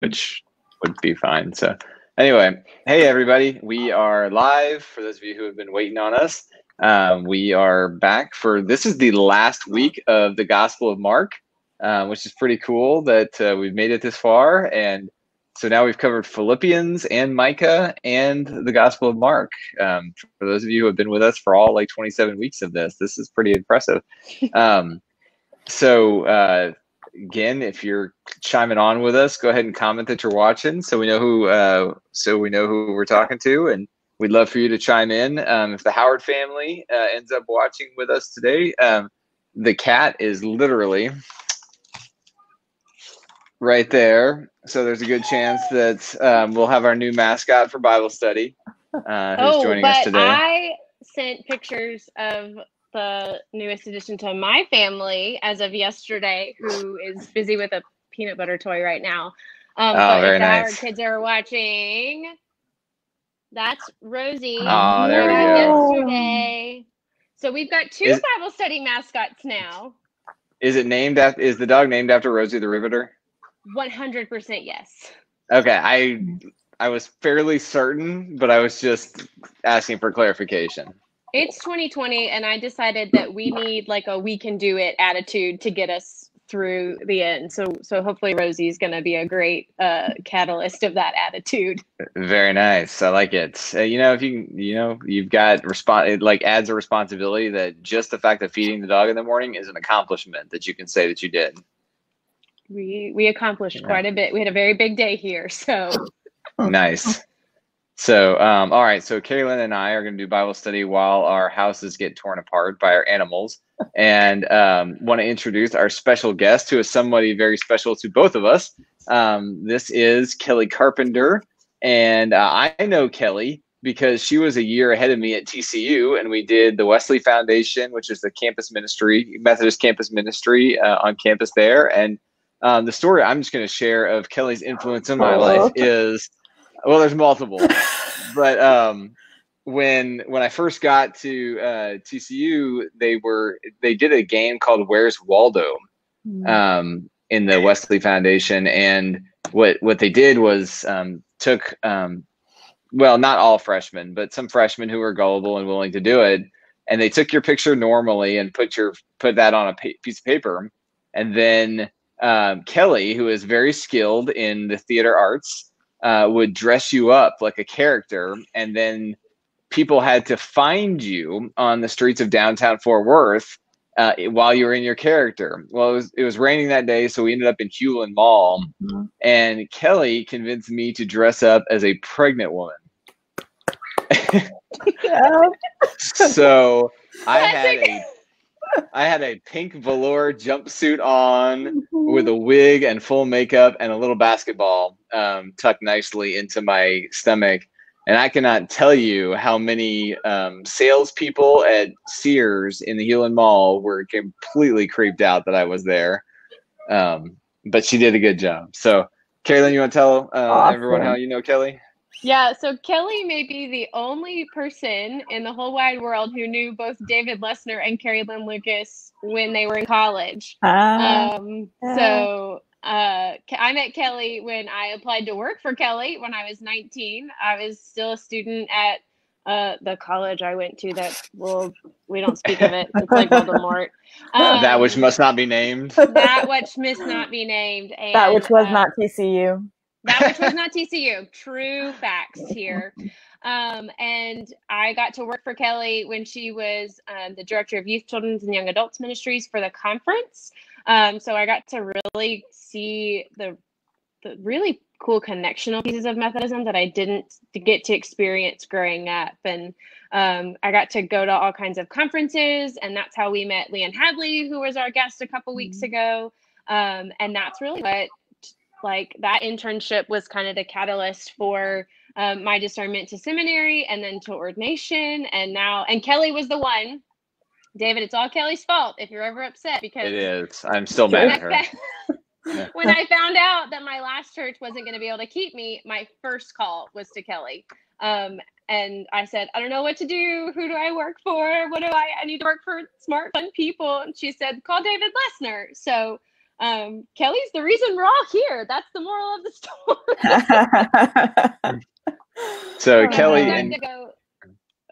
which would be fine. So anyway, hey everybody, we are live. For those of you who have been waiting on us, we are back for, this is the last week of the Gospel of Mark, which is pretty cool that we've made it this far. And so now we've covered Philippians and Micah and the Gospel of Mark. For those of you who have been with us for all like 27 weeks of this is pretty impressive. Again, if you're chiming on with us, go ahead and comment that you're watching, so we know who we're talking to, and we'd love for you to chime in. If the Howard family ends up watching with us today, the cat is literally right there, so there's a good chance that we'll have our new mascot for Bible study who's joining us today. I sent pictures of the newest addition to my family as of yesterday, who is busy with a peanut butter toy right now. But very if the nice. Howard kids are watching, that's Rosie. Oh, there we go. Yesterday. So we've got two Bible study mascots now. Is the dog named after Rosie the Riveter? 100% yes. Okay, I was fairly certain, but I was just asking for clarification. It's 2020, and I decided that we need like a "we can do it" attitude to get us through the end. So hopefully Rosie's going to be a great catalyst of that attitude. Very nice. I like it. If you've got it like adds a responsibility that just the fact of feeding the dog in the morning is an accomplishment that you can say that you did. We accomplished quite a bit. We had a very big day here, so nice. So, all right. So Keri, Lynn, and I are going to do Bible study while our houses get torn apart by our animals, and want to introduce our special guest, who is somebody very special to both of us. This is Kelly Carpenter, and I know Kelly because she was a year ahead of me at TCU, and we did the Wesley Foundation, which is the campus ministry, Methodist campus ministry on campus there. And the story I'm just going to share of Kelly's influence in my life is, well, there's multiple, but when I first got to TCU, they did a game called Where's Waldo in the Wesley Foundation, and what they did was took well, not all freshmen, but some freshmen who were gullible and willing to do it, and they took your picture normally and put that on a piece of paper, and then Kelly, who is very skilled in the theater arts, would dress you up like a character, and then people had to find you on the streets of downtown Fort Worth while you were in your character. Well, it was raining that day, so we ended up in Hewlin Mall, and Kelly convinced me to dress up as a pregnant woman. So I had a pink velour jumpsuit on with a wig and full makeup and a little basketball tucked nicely into my stomach. And I cannot tell you how many salespeople at Sears in the Hewlin Mall were completely creeped out that I was there. But she did a good job. So, Keri, Lynn, you want to tell everyone how you know Kelly? Yeah, so Kelly may be the only person in the whole wide world who knew both David Lessner and Keri Lynn Lucas when they were in college. So I met Kelly when I applied to work for Kelly when I was 19. I was still a student at the college I went to we don't speak of it. It's like Voldemort. That which must not be named. That which must not be named. And, that which was not TCU. That which was not TCU. True facts here. And I got to work for Kelly when she was the director of Youth, Children's, and Young Adults Ministries for the conference. So I got to really see the really cool connectional pieces of Methodism that I didn't get to experience growing up. And I got to go to all kinds of conferences, and that's how we met Leanne Hadley, who was our guest a couple weeks ago. And that's really what, like, that internship was kind of the catalyst for my discernment to seminary and then to ordination. And Kelly was the one. David, it's all Kelly's fault if you're ever upset, because it is. I'm still mad at her. When I found out that my last church wasn't going to be able to keep me, my first call was to Kelly. And I said, I don't know what to do. Who do I work for? I need to work for smart, fun people. And she said, call David Lessner. So Kelly's the reason we're all here. That's the moral of the So Kelly I and got to go.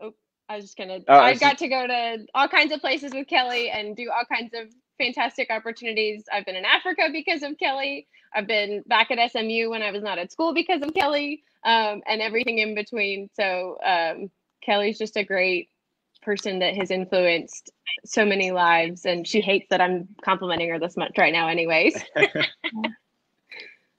Oh, I was just gonna. oh, I got to go to all kinds of places with Kelly and do all kinds of fantastic opportunities. I've been in Africa because of Kelly. I've been back at SMU when I was not at school because of Kelly, and everything in between. So Kelly's just a great person that has influenced so many lives, and she hates that I'm complimenting her this much right now anyways.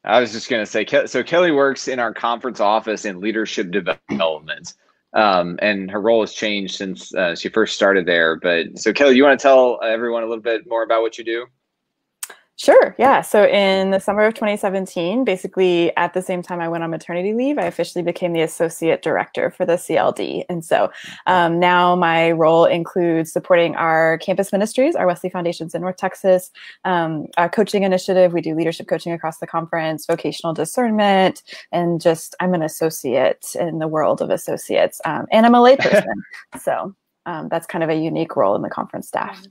I was just going to say, so Kelly works in our conference office in leadership development, and her role has changed since she first started there. But so Kelly, you want to tell everyone a little bit more about what you do? Sure. Yeah. So in the summer of 2017, basically at the same time I went on maternity leave, I officially became the associate director for the CLD. And so now my role includes supporting our campus ministries, our Wesley Foundations in North Texas, our coaching initiative. We do leadership coaching across the conference, vocational discernment, and just I'm an associate in the world of associates. And I'm a layperson. So that's kind of a unique role in the conference staff.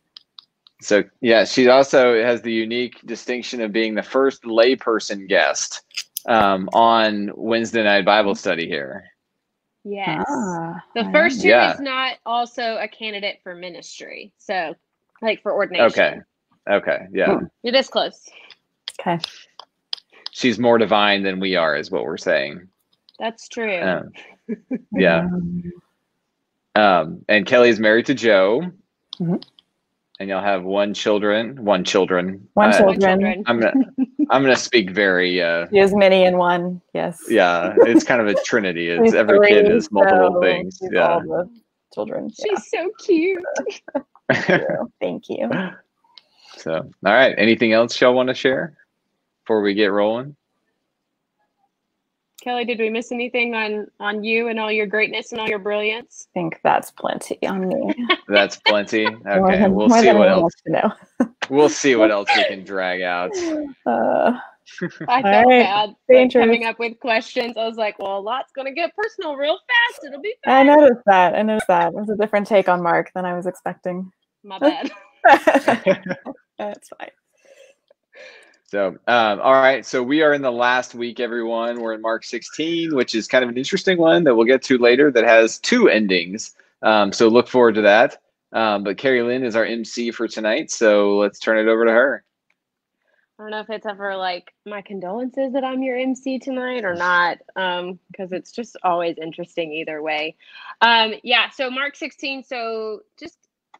So yeah, she also has the unique distinction of being the first layperson guest on Wednesday night Bible study here. Yes. The first who is not also a candidate for ministry. So like for ordination. Okay. Yeah. You're this close. Okay. She's more divine than we are, is what we're saying. That's true. Yeah. And Kelly's married to Joe. Mm-hmm. And y'all have one children. One children. I'm gonna speak very. She has many in one. Yes. Yeah, it's kind of a trinity. It's every kid is multiple things. Yeah. All the children. She's so cute. Thank you. So, all right. Anything else y'all want to share before we get rolling? Kelly, did we miss anything on you and all your greatness and all your brilliance? I think that's plenty on me. That's plenty. Okay, we'll see what else. We'll see what else we can drag out. I felt bad coming up with questions. I was like, well, a lot's going to get personal real fast. It'll be fun. I noticed that. It was a different take on Mark than I was expecting. My bad. That's fine. So, all right. So we are in the last week, everyone. We're in Mark 16, which is kind of an interesting one that we'll get to later that has two endings. So look forward to that. But Keri Lynn is our MC for tonight. So let's turn it over to her. I don't know if it's ever like my condolences that I'm your MC tonight or not, because it's just always interesting either way. So Mark 16. So just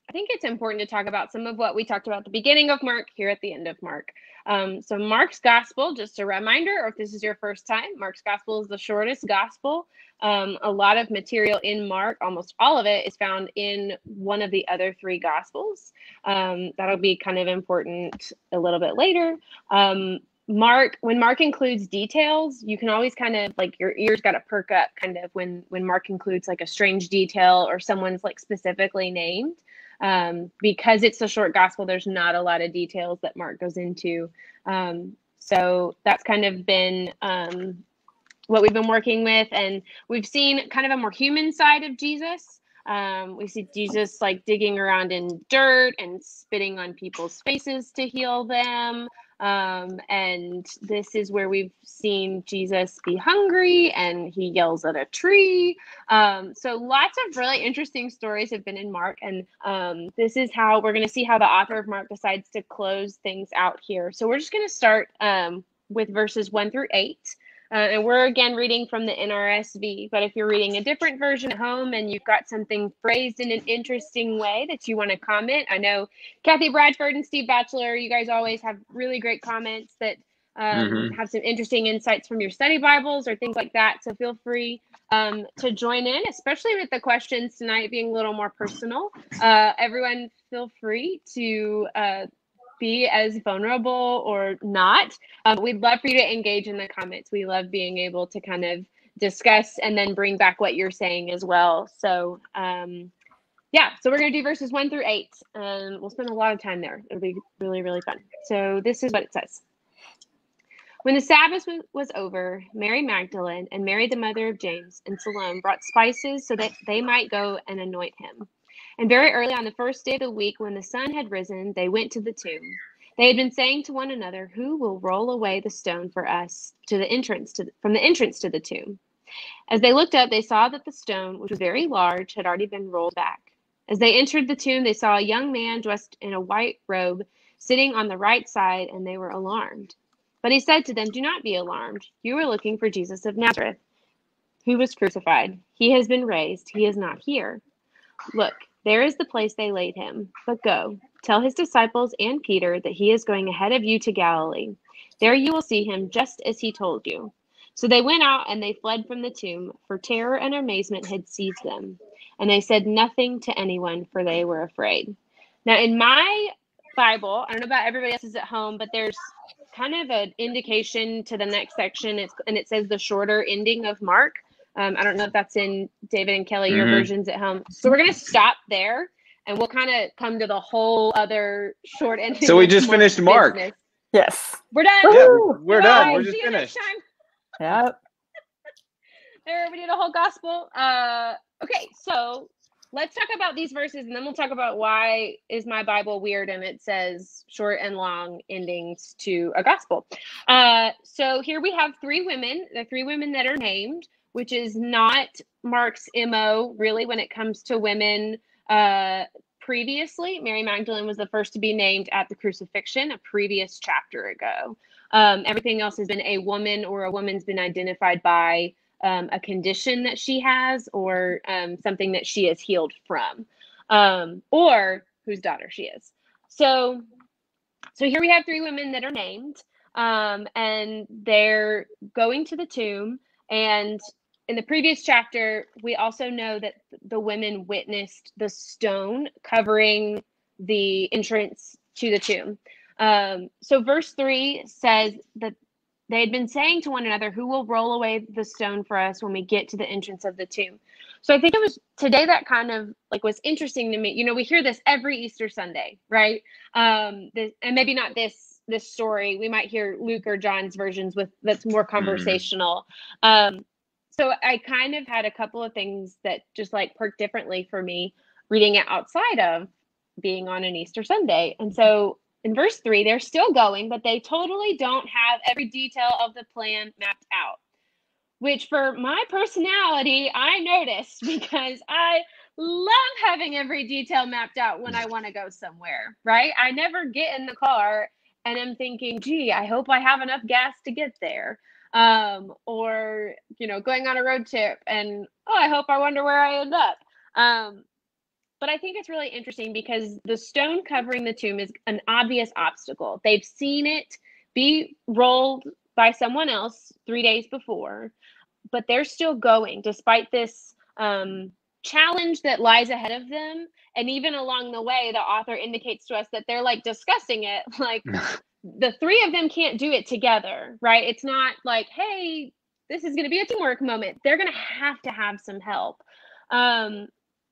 I think it's important to talk about some of what we talked about at the beginning of Mark here at the end of Mark. So Mark's gospel, just a reminder, or if this is your first time, Mark's gospel is the shortest gospel. A lot of material in Mark, almost all of it, is found in one of the other three gospels. That'll be kind of important a little bit later. When Mark includes details, you can always kind of like your ears got to perk up kind of when Mark includes like a strange detail or someone's like specifically named. Because it's a short gospel, there's not a lot of details that Mark goes into. So that's kind of been what we've been working with. And we've seen kind of a more human side of Jesus. We see Jesus like digging around in dirt and spitting on people's faces to heal them. And this is where we've seen Jesus be hungry and he yells at a tree. So lots of really interesting stories have been in Mark. And this is how we're going to see how the author of Mark decides to close things out here. So we're just going to start with verses 1-8. And we're again reading from the NRSV, but if you're reading a different version at home and you've got something phrased in an interesting way that you want to comment, I know Kathy Bradford and Steve Batchelor, you guys always have really great comments that have some interesting insights from your study Bibles or things like that. So feel free to join in, especially with the questions tonight being a little more personal. Everyone feel free to be as vulnerable or not. We'd love for you to engage in the comments. We love being able to kind of discuss and then bring back what you're saying as well. So so we're going to do verses 1-8, and we'll spend a lot of time there. It'll be really, really fun. So this is what it says. When the Sabbath was over, Mary Magdalene and Mary, the mother of James, and Salome brought spices so that they might go and anoint him. And very early on the first day of the week, when the sun had risen, they went to the tomb. They had been saying to one another, "Who will roll away the stone for us to the entrance from the entrance to the tomb?" As they looked up, they saw that the stone, which was very large, had already been rolled back. As they entered the tomb, they saw a young man dressed in a white robe sitting on the right side, and they were alarmed. But he said to them, "Do not be alarmed. You are looking for Jesus of Nazareth, who was crucified. He has been raised. He is not here. Look, there is the place they laid him. But go, tell his disciples and Peter that he is going ahead of you to Galilee. There you will see him just as he told you." So they went out and they fled from the tomb, for terror and amazement had seized them. And they said nothing to anyone, for they were afraid. Now, in my Bible, I don't know about everybody else's at home, but there's kind of an indication to the next section. And it says the shorter ending of Mark. I don't know if that's in David and Kelly, your versions at home. So we're going to stop there, and we'll kind of come to the whole other short ending. So we just finished Mark. Business. Yes. We're done. Yeah, we're done. We're just finished. Yep. There, we did a whole gospel. Okay, so let's talk about these verses, and then we'll talk about why is my Bible weird and it says short and long endings to a gospel. So here we have three women, the three women that are named, which is not Mark's MO really when it comes to women. Previously, Mary Magdalene was the first to be named at the crucifixion a previous chapter ago. Everything else has been a woman, or a woman's been identified by a condition that she has, or something that she is healed from, or whose daughter she is. So here we have three women that are named, and they're going to the tomb. And in the previous chapter, we also know that the women witnessed the stone covering the entrance to the tomb. So verse 3 says that they had been saying to one another, "Who will roll away the stone for us when we get to the entrance of the tomb?" So I think it was today that kind of like was interesting to me. You know, we hear this every Easter Sunday, right? And maybe not this story. We might hear Luke or John's versions that's more conversational. So I kind of had a couple of things that just like perked differently for me reading it outside of being on an Easter Sunday. And so in verse 3, they're still going, but they totally don't have every detail of the plan mapped out, which for my personality, I noticed because I love having every detail mapped out when I want to go somewhere, right? I never get in the car and I'm thinking, gee, I hope I have enough gas to get there. Or, you know, going on a road trip and, oh, I hope I wonder where I end up. But I think it's really interesting because the stone covering the tomb is an obvious obstacle. They've seen it be rolled by someone else 3 days before, but they're still going despite this challenge that lies ahead of them. And even along the way, the author indicates to us that they're like discussing it, like the three of them can't do it together, right? It's not like, hey, this is going to be a teamwork moment. They're going to have some help.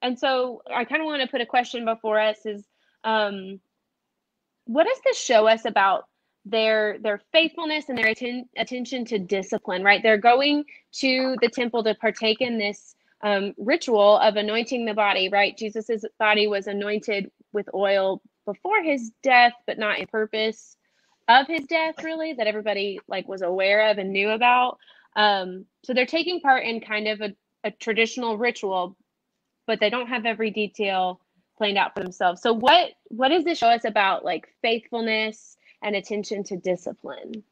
And so I kind of want to put a question before us is, what does this show us about their faithfulness and their attention to discipline, right? They're going to the temple to partake in this ritual of anointing the body, right? Jesus's body was anointed with oil before his death, but not in purpose of his death, really, that everybody like was aware of and knew about. So they're taking part in kind of a traditional ritual, but they don't have every detail planned out for themselves. So what does this show us about like faithfulness and attention to discipline?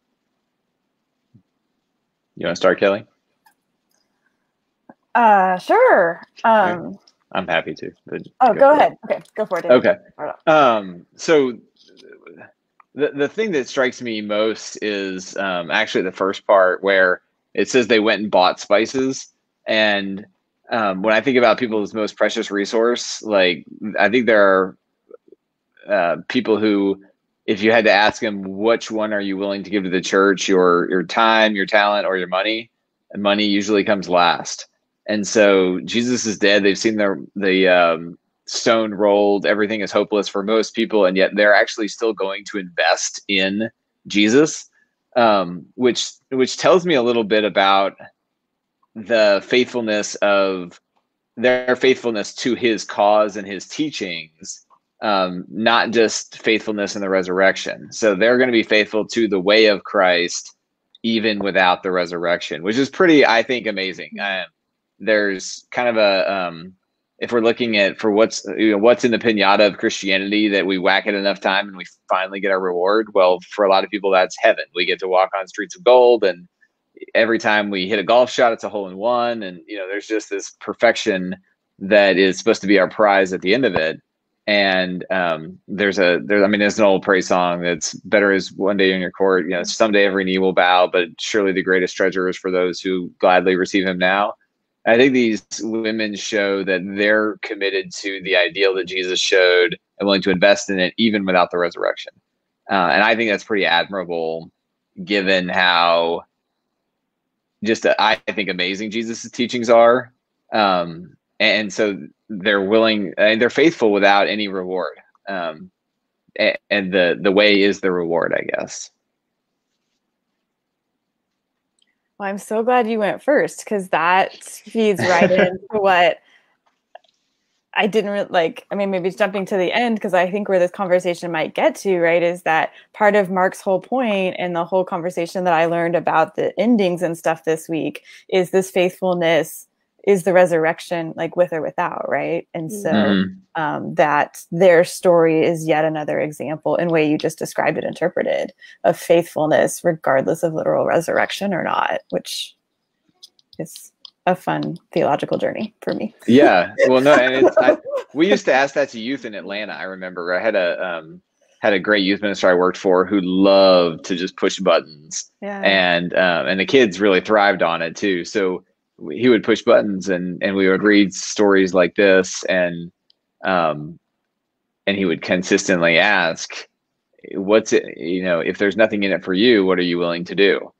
You want to start, Kelly? Sure. I'm happy to. Go ahead. Okay, go for it. David. Okay. So the thing that strikes me most is actually the first part where it says they went and bought spices. And when I think about people's most precious resource, like I think there are people who, if you had to ask them, which one are you willing to give to the church, your time, your talent, or your money? And money usually comes last. And so Jesus is dead. They've seen the stone rolled. Everything is hopeless for most people, and yet they're actually still going to invest in Jesus, which tells me a little bit about the faithfulness of their faithfulness to his cause and his teachings, not just faithfulness in the resurrection. So they're going to be faithful to the way of Christ, even without the resurrection, which is pretty, I think, amazing. There's kind of a, if we're looking at for what's in the pinata of Christianity, that we whack it enough time and we finally get our reward. Well, for a lot of people, that's heaven. We get to walk on streets of gold, and every time we hit a golf shot, it's a hole in one. And, there's just this perfection that is supposed to be our prize at the end of it. And there's an old praise song that's better is one day in your court, someday every knee will bow, but surely the greatest treasure is for those who gladly receive him now. I think these women show that they're committed to the ideal that Jesus showed and willing to invest in it even without the resurrection. And I think that's pretty admirable, given how I think amazing Jesus' teachings are. And so they're willing and they're faithful without any reward. And the way is the reward, I guess. Well, I'm so glad you went first, because that feeds right into what I didn't really like. I mean, maybe it's jumping to the end, because I think where this conversation might get to, right, is that part of Mark's whole point and the whole conversation that I learned about the endings and stuff this week is this faithfulness is the resurrection, like with or without, right? And so that their story is yet another example, in way you just described it, interpreted, of faithfulness regardless of literal resurrection or not, which is a fun theological journey for me. Yeah, well, no, and we used to ask that to youth in Atlanta. I remember I had a great youth minister I worked for who loved to just push buttons, and the kids really thrived on it too. So he would push buttons, and we would read stories like this, and he would consistently ask, what's it, if there's nothing in it for you, what are you willing to do?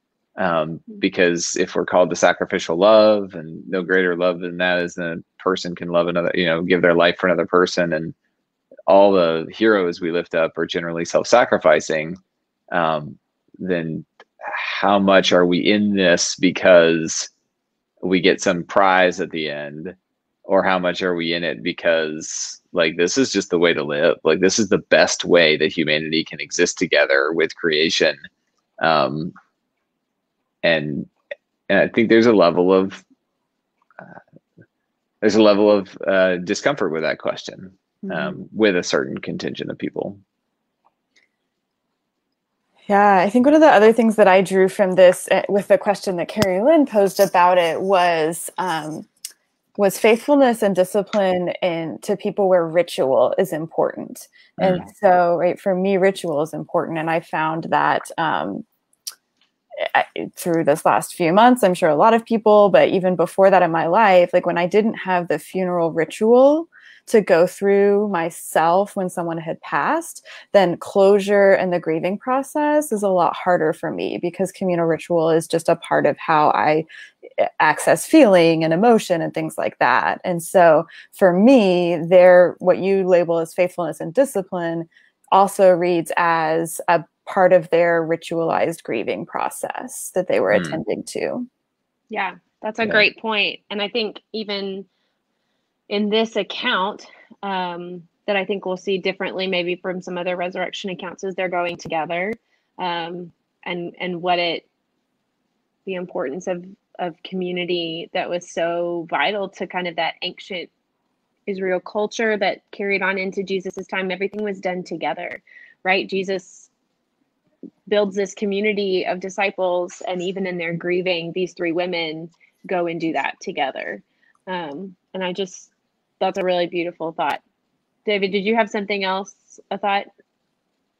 Because if we're called to sacrificial love, and no greater love than that is a person can love another, give their life for another person. And all the heroes we lift up are generally self-sacrificing. Then how much are we in this because we get some prize at the end, or how much are we in it because this is just the way to live? This is the best way that humanity can exist together with creation. And I think there's a level of discomfort with that question, with a certain contingent of people. Yeah, I think one of the other things that I drew from this, with the question that Keri Lynn posed about it, was faithfulness and discipline to people where ritual is important. And so, right, for me, ritual is important. And I found that through this last few months, I'm sure a lot of people, but even before that in my life, when I didn't have the funeral ritual to go through myself when someone had passed, then closure and the grieving process is a lot harder for me, because communal ritual is just a part of how I access feeling and emotion and things like that. And so for me, what you label as faithfulness and discipline also reads as a part of their ritualized grieving process that they were attending to. Yeah, that's a great point. And I think even in this account, that I think we'll see differently maybe from some other resurrection accounts, as they're going together, and the importance of community that was so vital to kind of that ancient Israel culture that carried on into Jesus's time. Everything was done together, right? Jesus builds this community of disciples, and even in their grieving, these three women go and do that together. And that's a really beautiful thought. David, did you have something else, a thought?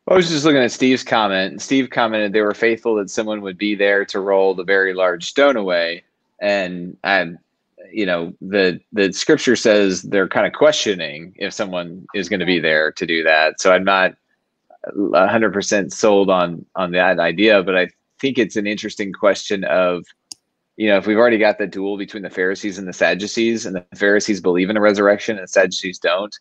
I was just looking at Steve's comment. Steve commented they were faithful that someone would be there to roll the very large stone away. And the scripture says they're kind of questioning if someone is going to be there to do that. So I'm not 100% sold on that idea, but I think it's an interesting question of, if we've already got the duel between the Pharisees and the Sadducees, and the Pharisees believe in a resurrection and the Sadducees don't,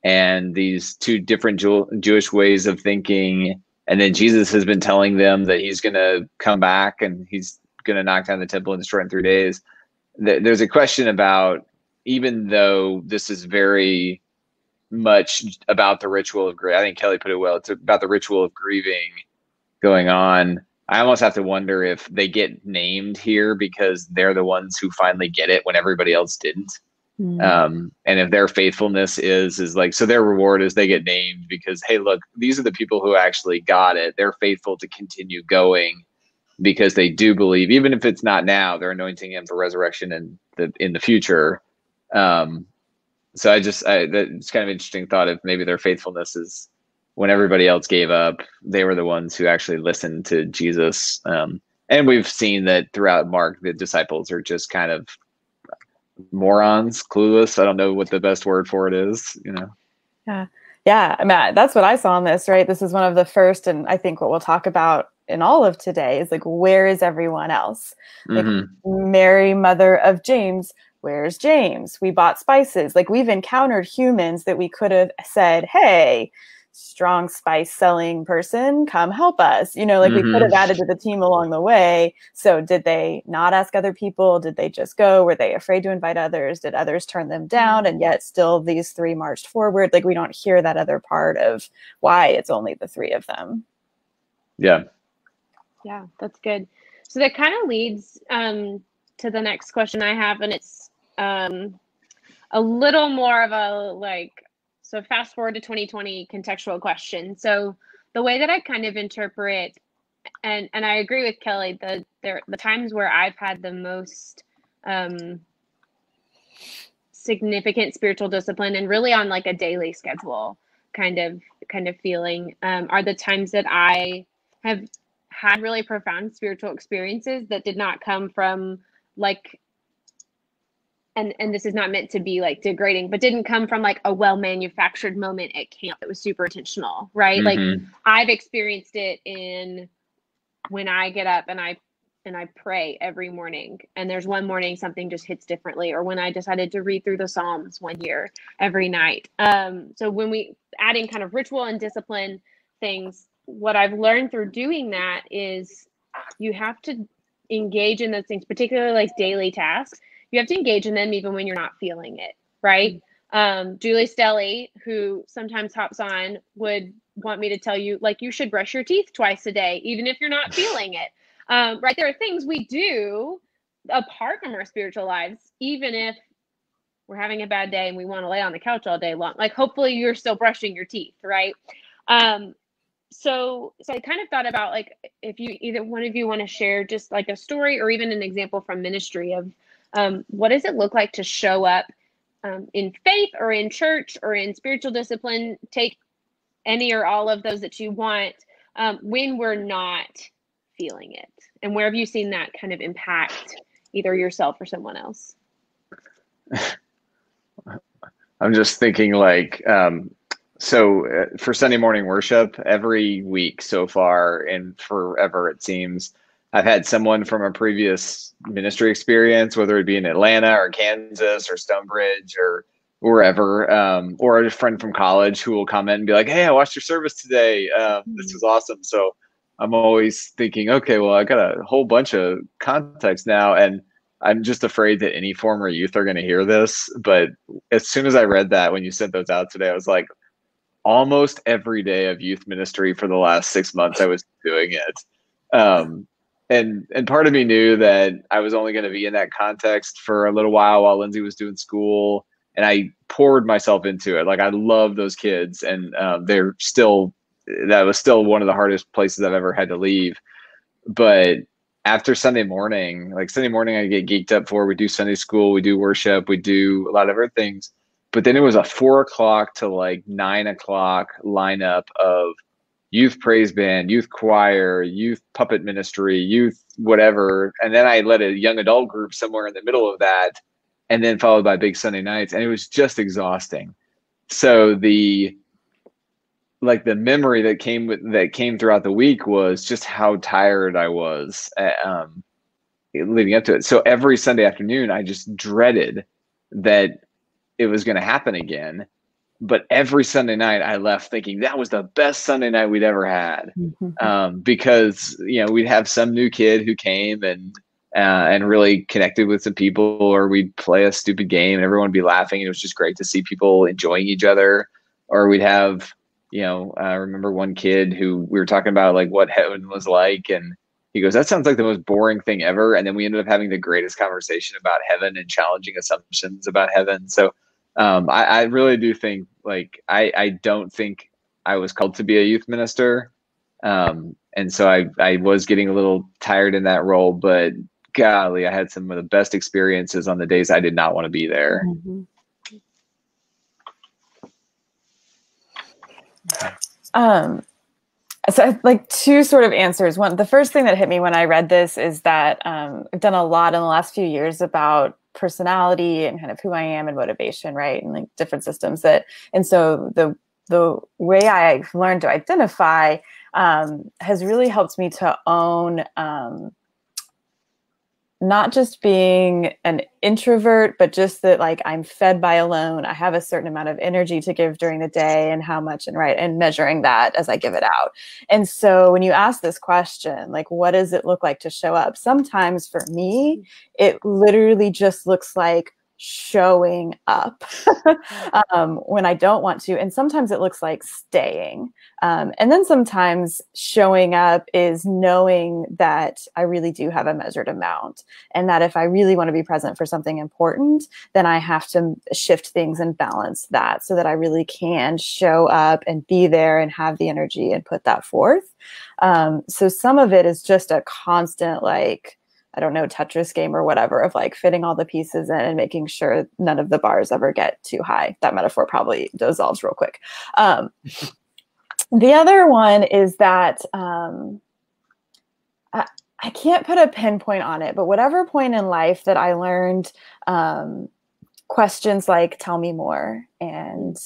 and these two different Jewish ways of thinking, and then Jesus has been telling them that he's going to come back and he's going to knock down the temple and destroy it in 3 days. There's a question about, even though this is very much about the ritual of grief. I think Kelly put it well. It's about the ritual of grieving going on. I almost have to wonder if they get named here because they're the ones who finally get it when everybody else didn't. And if their faithfulness is like, so their reward is they get named because, hey, look, these are the people who actually got it. They're faithful to continue going because they do believe, even if it's not now, they're anointing him for resurrection in the future. So that's kind of an interesting thought of maybe their faithfulness is when everybody else gave up, they were the ones who actually listened to Jesus. And we've seen that throughout Mark, the disciples are just kind of morons, clueless. I don't know what the best word for it is, Yeah. I mean, that's what I saw in this, right? This is one of the first, and I think what we'll talk about in all of today is like, where is everyone else? Like Mary, mother of James, where's James? We bought spices. Like, we've encountered humans that we could have said, hey, strong spice selling person, come help us. We could have added to the team along the way. So did they not ask other people? Did they just go? Were they afraid to invite others? Did others turn them down? And yet still these three marched forward. Like, we don't hear that other part of why it's only the three of them. Yeah, that's good. So that kind of leads to the next question I have, and it's a little more of a so fast forward to 2020 contextual question. So the way that I kind of interpret, and I agree with Kelly, the times where I've had the most significant spiritual discipline and really on like a daily schedule kind of feeling are the times that I have had really profound spiritual experiences that did not come from like, and this is not meant to be like degrading, but didn't come from like a well-manufactured moment at camp that was super intentional, right? Like I've experienced it in when I get up and I pray every morning, and there's one morning something just hits differently, or when I decided to read through the Psalms one year every night. So when we adding kind of ritual and discipline things, what I've learned through doing that is you have to engage in those things, particularly like daily tasks. You have to engage in them even when you're not feeling it, right? Julie Stelly, who sometimes hops on, would want me to tell you, like, you should brush your teeth twice a day, even if you're not feeling it. Right? There are things we do apart from our spiritual lives, even if we're having a bad day and we want to lay on the couch all day long. Like, hopefully you're still brushing your teeth, right? So I kind of thought about, like, if you either one of you want to share just like a story or even an example from ministry of what does it look like to show up in faith or in church or in spiritual discipline? Take any or all of those that you want when we're not feeling it. And where have you seen that kind of impact either yourself or someone else? I'm just thinking like, so for Sunday morning worship, every week so far and forever, it seems, I've had someone from a previous ministry experience, whether it be in Atlanta or Kansas or Stonebridge or wherever, or a friend from college who will comment and be like, hey, I watched your service today. This was awesome. So I'm always thinking, okay, well, I got a whole bunch of context now. And I'm just afraid that any former youth are going to hear this. But as soon as I read that, when you sent those out today, I was like, almost every day of youth ministry for the last 6 months, I was doing it. And part of me knew that I was only going to be in that context for a little while Lindsay was doing school, and I poured myself into it. Like, I love those kids, and that was still one of the hardest places I've ever had to leave. But after Sunday morning, I get geeked up for, we do Sunday school, we do worship, we do a lot of other things. But then it was a 4 o'clock to like 9 o'clock lineup of youth praise band, youth choir, youth puppet ministry, youth whatever. And then I led a young adult group somewhere in the middle of that, and then followed by big Sunday nights. And it was just exhausting. So the memory that came throughout the week was just how tired I was leading up to it. So every Sunday afternoon, I just dreaded that it was going to happen again. But every Sunday night I left thinking that was the best Sunday night we'd ever had. Because, we'd have some new kid who came and and really connected with some people, or we'd play a stupid game and everyone would be laughing. And it was just great to see people enjoying each other. Or we'd have, I remember one kid who we were talking about like what heaven was like, and he goes, "That sounds like the most boring thing ever." And then we ended up having the greatest conversation about heaven and challenging assumptions about heaven. So I really do think I don't think I was called to be a youth minister. And so I was getting a little tired in that role, but golly, I had some of the best experiences on the days I did not want to be there. Mm-hmm. So like two sort of answers. One, the first thing that hit me when I read this is that I've done a lot in the last few years about personality and kind of who I am and motivation, right? And like different systems and so the way I've learned to identify has really helped me to own not just being an introvert, but just that like I'm fed by alone. I have a certain amount of energy to give during the day and how much and measuring that as I give it out. And so when you ask this question, like, what does it look like to show up? Sometimes for me, it literally just looks like showing up when I don't want to. And sometimes it looks like staying. And then sometimes showing up is knowing that I really do have a measured amount, and that if I really want to be present for something important, then I have to shift things and balance that so that I really can show up and be there and have the energy and put that forth. So some of it is just a constant, like, I don't know, Tetris game or whatever, of like fitting all the pieces in and making sure none of the bars ever get too high. That metaphor probably dissolves real quick. The other one is that I can't put a pinpoint on it, but whatever point in life that I learned questions like "tell me more" and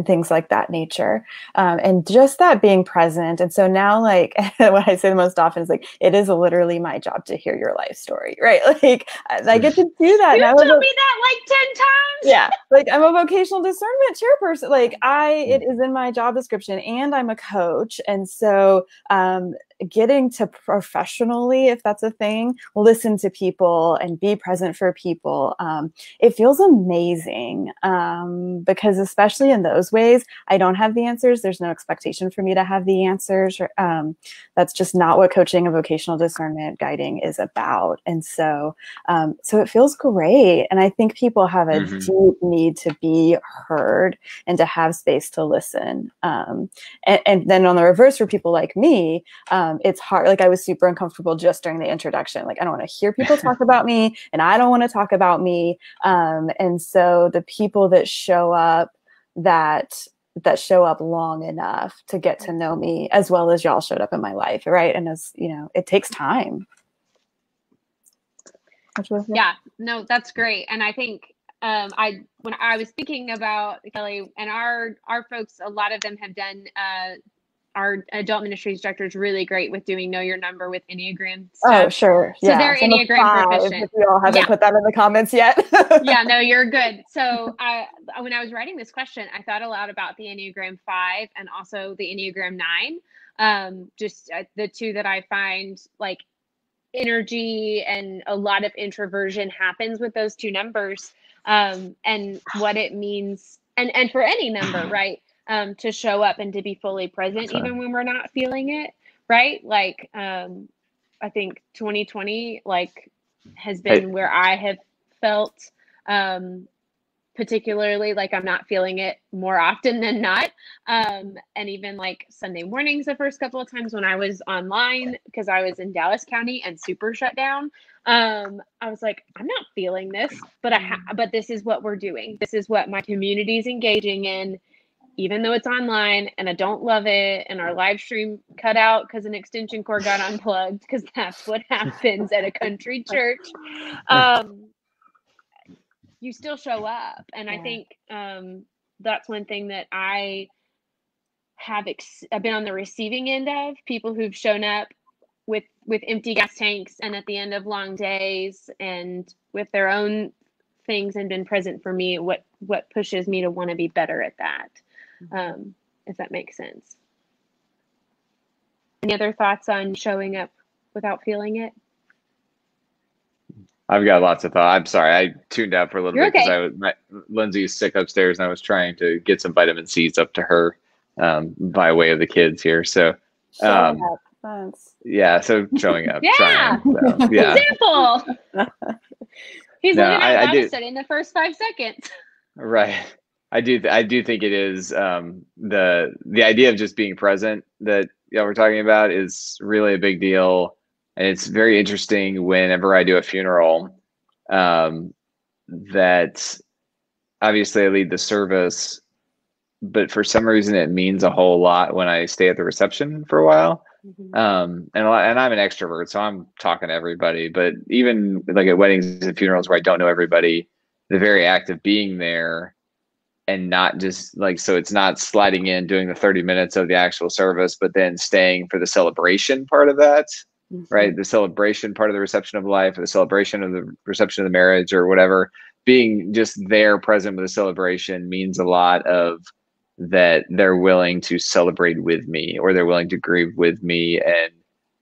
things like that nature. And just that being present. And so now, like, what I say the most often is like, it is literally my job to hear your life story, right? Like, I get to do that. You now. told me that like 10 times. Yeah. Like, I'm a vocational discernment chairperson. Like, it is in my job description, and I'm a coach. And so, getting to professionally, if that's a thing, listen to people and be present for people. It feels amazing because especially in those ways, I don't have the answers. There's no expectation for me to have the answers. That's just not what coaching and vocational discernment guiding is about. And so, so it feels great. And I think people have a deep need to be heard and to have space to listen. And then on the reverse, for people like me, it's hard. Like, I was super uncomfortable just during the introduction. Like, I don't want to hear people talk about me, and I don't want to talk about me. And so the people that show up, that show up long enough to get to know me, as well as y'all showed up in my life, right? And as you know, it takes time. Yeah, no, that's great. And I think when I was thinking about Kelly and our folks, a lot of them have done our adult ministries director is really great with doing know your number with Enneagram stuff. Oh, sure. So they're Enneagram proficient. If you all haven't put that in the comments yet. Yeah, no, you're good. So when I was writing this question, I thought a lot about the Enneagram 5 and also the Enneagram 9. Just the two that I find like energy and a lot of introversion happens with those two numbers, and what it means, and for any number, right? To show up and to be fully present, even when we're not feeling it, right? Like, I think 2020 like has been where I have felt, particularly like I'm not feeling it more often than not. And even like Sunday mornings, the first couple of times when I was online, because I was in Dallas County and super shut down, I was like, I'm not feeling this, but but this is what we're doing. This is what my community is engaging in, even though it's online and I don't love it. And our live stream cut out because an extension cord got unplugged, because that's what happens at a country church. You still show up. And I think that's one thing that I have I've been on the receiving end of, people who've shown up with empty gas tanks and at the end of long days and with their own things, and been present for me, what pushes me to want to be better at that. If that makes sense. Any other thoughts on showing up without feeling it? I've got lots of thoughts. I'm sorry, I tuned out for a little You're bit because okay. Lindsay's sick upstairs, and I was trying to get some vitamin C's up to her by way of the kids here. So, Showing up. Thanks. yeah, so showing up, Yeah. trying. So, yeah, Example. He's no, living out I Bible do. study in the first 5 seconds. Right. I do think it is the idea of just being present that we're talking about is really a big deal, and it's very interesting whenever I do a funeral that obviously I lead the service, but for some reason it means a whole lot when I stay at the reception for a while. And I'm an extrovert, so I'm talking to everybody, but even like at weddings and funerals where I don't know everybody, the very act of being there and not just like, so it's not sliding in doing the 30 minutes of the actual service, but then staying for the celebration part of that, right? The celebration part of the reception of life, or the celebration of the reception of the marriage, or whatever. Being just there present with the celebration means a lot of that they're willing to celebrate with me, or they're willing to grieve with me. And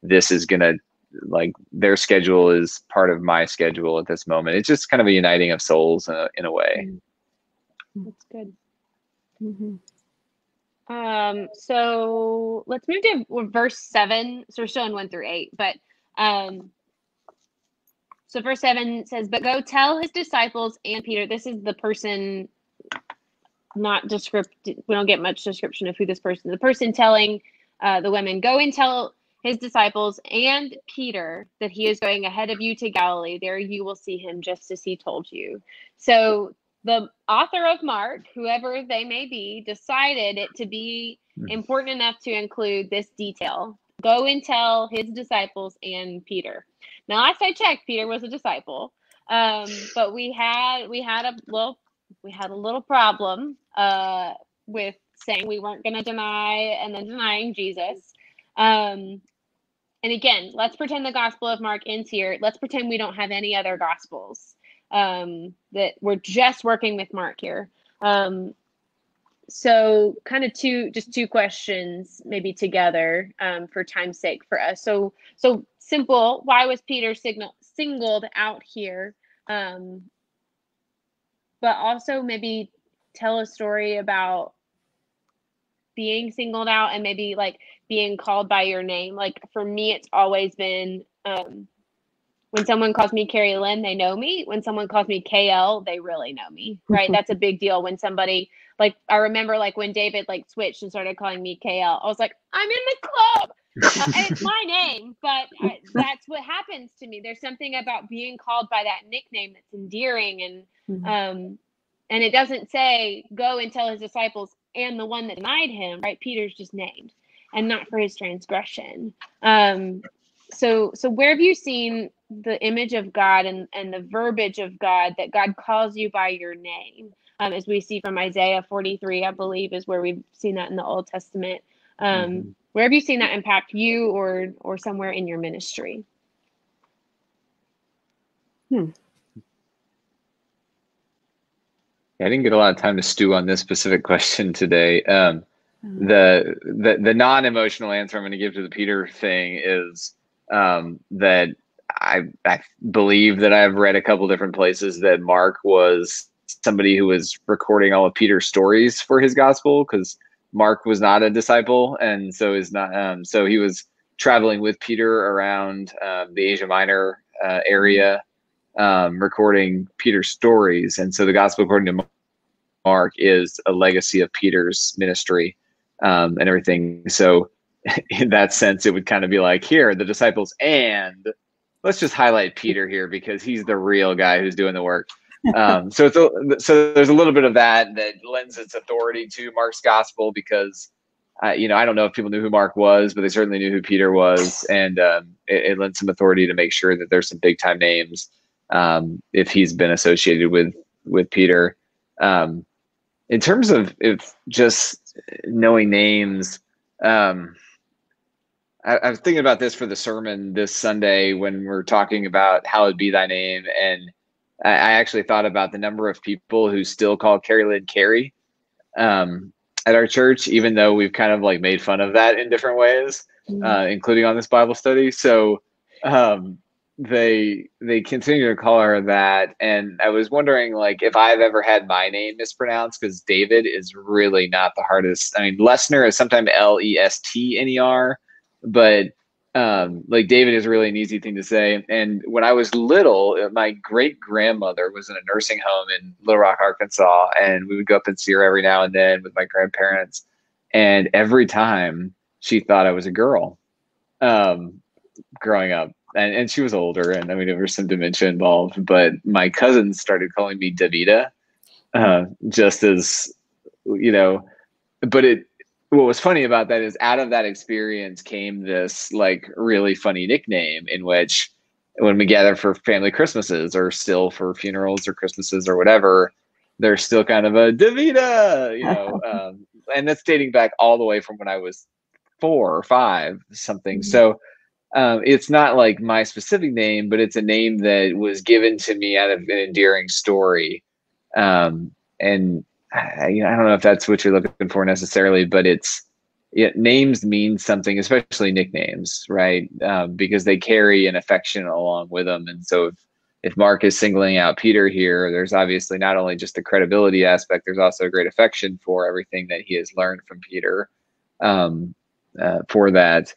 this is going to, like, their schedule is part of my schedule at this moment. It's just kind of a uniting of souls in a way. That's good. So let's move to verse 7. So we're still in 1 through 8, but so verse 7 says, "But go tell his disciples and Peter." This is the person, not descriptive. We don't get much description of who this person. The person telling the women, "Go and tell his disciples and Peter that he is going ahead of you to Galilee. There you will see him, just as he told you." So the author of Mark, whoever they may be, decided it to be important enough to include this detail. Go and tell his disciples and Peter. Now, last I checked, Peter was a disciple, but we had a little problem with saying we weren't going to deny and then denying Jesus. And again, let's pretend the Gospel of Mark ends here. Let's pretend we don't have any other Gospels. That we're just working with Mark here. So kind of two questions maybe together for time's sake for us. So simple, why was Peter singled out here? But also maybe tell a story about being singled out and maybe like being called by your name. Like for me, it's always been when someone calls me Keri Lynn, they know me. When someone calls me KL, they really know me, right? That's a big deal. When somebody, like, I remember like when David like switched and started calling me KL, I was like, I'm in the club. And it's my name, but that's what happens to me. There's something about being called by that nickname that's endearing. And it doesn't say go and tell his disciples and the one that denied him, right? Peter's just named, and not for his transgression. So where have you seen the image of God and the verbiage of God, that God calls you by your name? As we see from Isaiah 43, I believe, is where we've seen that in the Old Testament. Where have you seen that impact you or somewhere in your ministry? I didn't get a lot of time to stew on this specific question today. The non-emotional answer I'm going to give to the Peter thing is that I believe that I've read a couple different places that Mark was somebody who was recording all of Peter's stories for his gospel, because Mark was not a disciple, and so is not. So he was traveling with Peter around the Asia Minor area, recording Peter's stories, and so the gospel according to Mark is a legacy of Peter's ministry and everything. So in that sense, it would kind of be like, here, the disciples, and let's just highlight Peter here because he's the real guy who's doing the work. So there's a little bit of that lends its authority to Mark's gospel, because I don't know if people knew who Mark was, but they certainly knew who Peter was, and it lends some authority to make sure that there's some big time names if he's been associated with Peter. In terms of if just knowing names, I was thinking about this for the sermon this Sunday when we're talking about hallowed be thy name, and I actually thought about the number of people who still call Keri Lynn Keri at our church, even though we've kind of like made fun of that in different ways, including on this Bible study. So they continue to call her that, and I was wondering like if I've ever had my name mispronounced, because David is really not the hardest. I mean, Lessner is sometimes Lestner, but like David is really an easy thing to say. And when I was little, my great grandmother was in a nursing home in Little Rock, Arkansas, and we would go up and see her every now and then with my grandparents. And every time she thought I was a girl, growing up. And she was older, and I mean, there was some dementia involved, but my cousins started calling me Davida, just as, you know, but what was funny about that is out of that experience came this like really funny nickname, in which when we gather for family Christmases or still for funerals or Christmases or whatever, there's still kind of a Davida, and that's dating back all the way from when I was 4 or 5 something. So it's not like my specific name, but it's a name that was given to me out of an endearing story. And I don't know if that's what you're looking for necessarily, but names mean something, especially nicknames, right? Because they carry an affection along with them. And so if Mark is singling out Peter here, there's obviously not only just the credibility aspect, there's also a great affection for everything that he has learned from Peter, for that.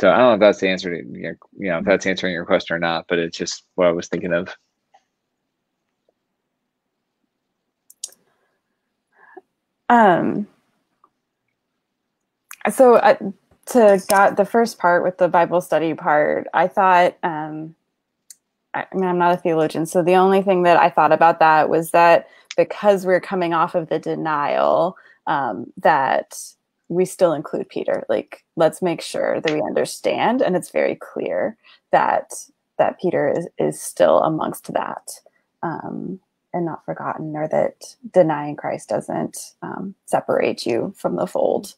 So I don't know if that's the answer to if that's answering your question or not, but it's just what I was thinking of. So got the first part with the Bible study part, I thought, I mean, I'm not a theologian, so the only thing that I thought about that was that because we're coming off of the denial, that we still include Peter. Like, let's make sure that we understand, and it's very clear that Peter is still amongst that, and not forgotten, or that denying Christ doesn't separate you from the fold.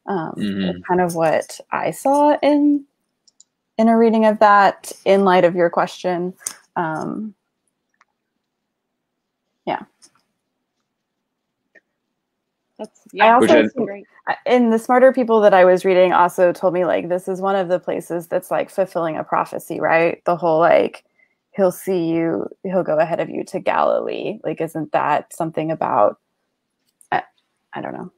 It's kind of what I saw in a reading of that in light of your question. Yeah. I also, great. And the smarter people that I was reading also told me, like, this is one of the places that's like fulfilling a prophecy, right? The whole, like, he'll go ahead of you to Galilee. Like, isn't that something about, I don't know.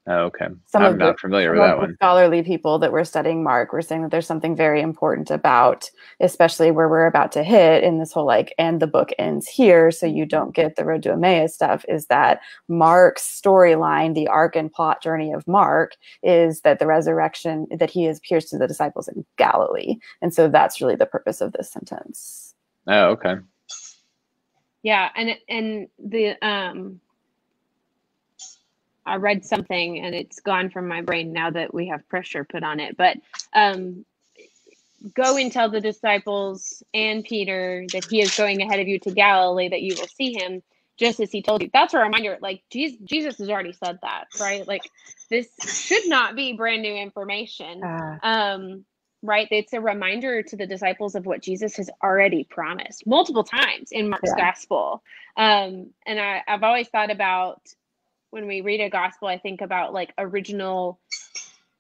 Oh, okay. I'm not familiar with that one. Scholarly people that were studying Mark were saying that there's something very important about, especially where we're about to hit in this whole, like, and the book ends here, so you don't get the road to Emmaus stuff, is that Mark's storyline, the arc and plot journey of Mark, is that the resurrection, that he appears to the disciples in Galilee. And so that's really the purpose of this sentence. Oh, okay. Yeah, and the I read something and it's gone from my brain now that we have pressure put on it, but go and tell the disciples and Peter that he is going ahead of you to Galilee, that you will see him just as he told you. That's a reminder, like, Jesus has already said that, right? Like, this should not be brand new information. Right? It's a reminder to the disciples of what Jesus has already promised multiple times in Mark's gospel. And I've always thought about, when we read a gospel, I think about, like, I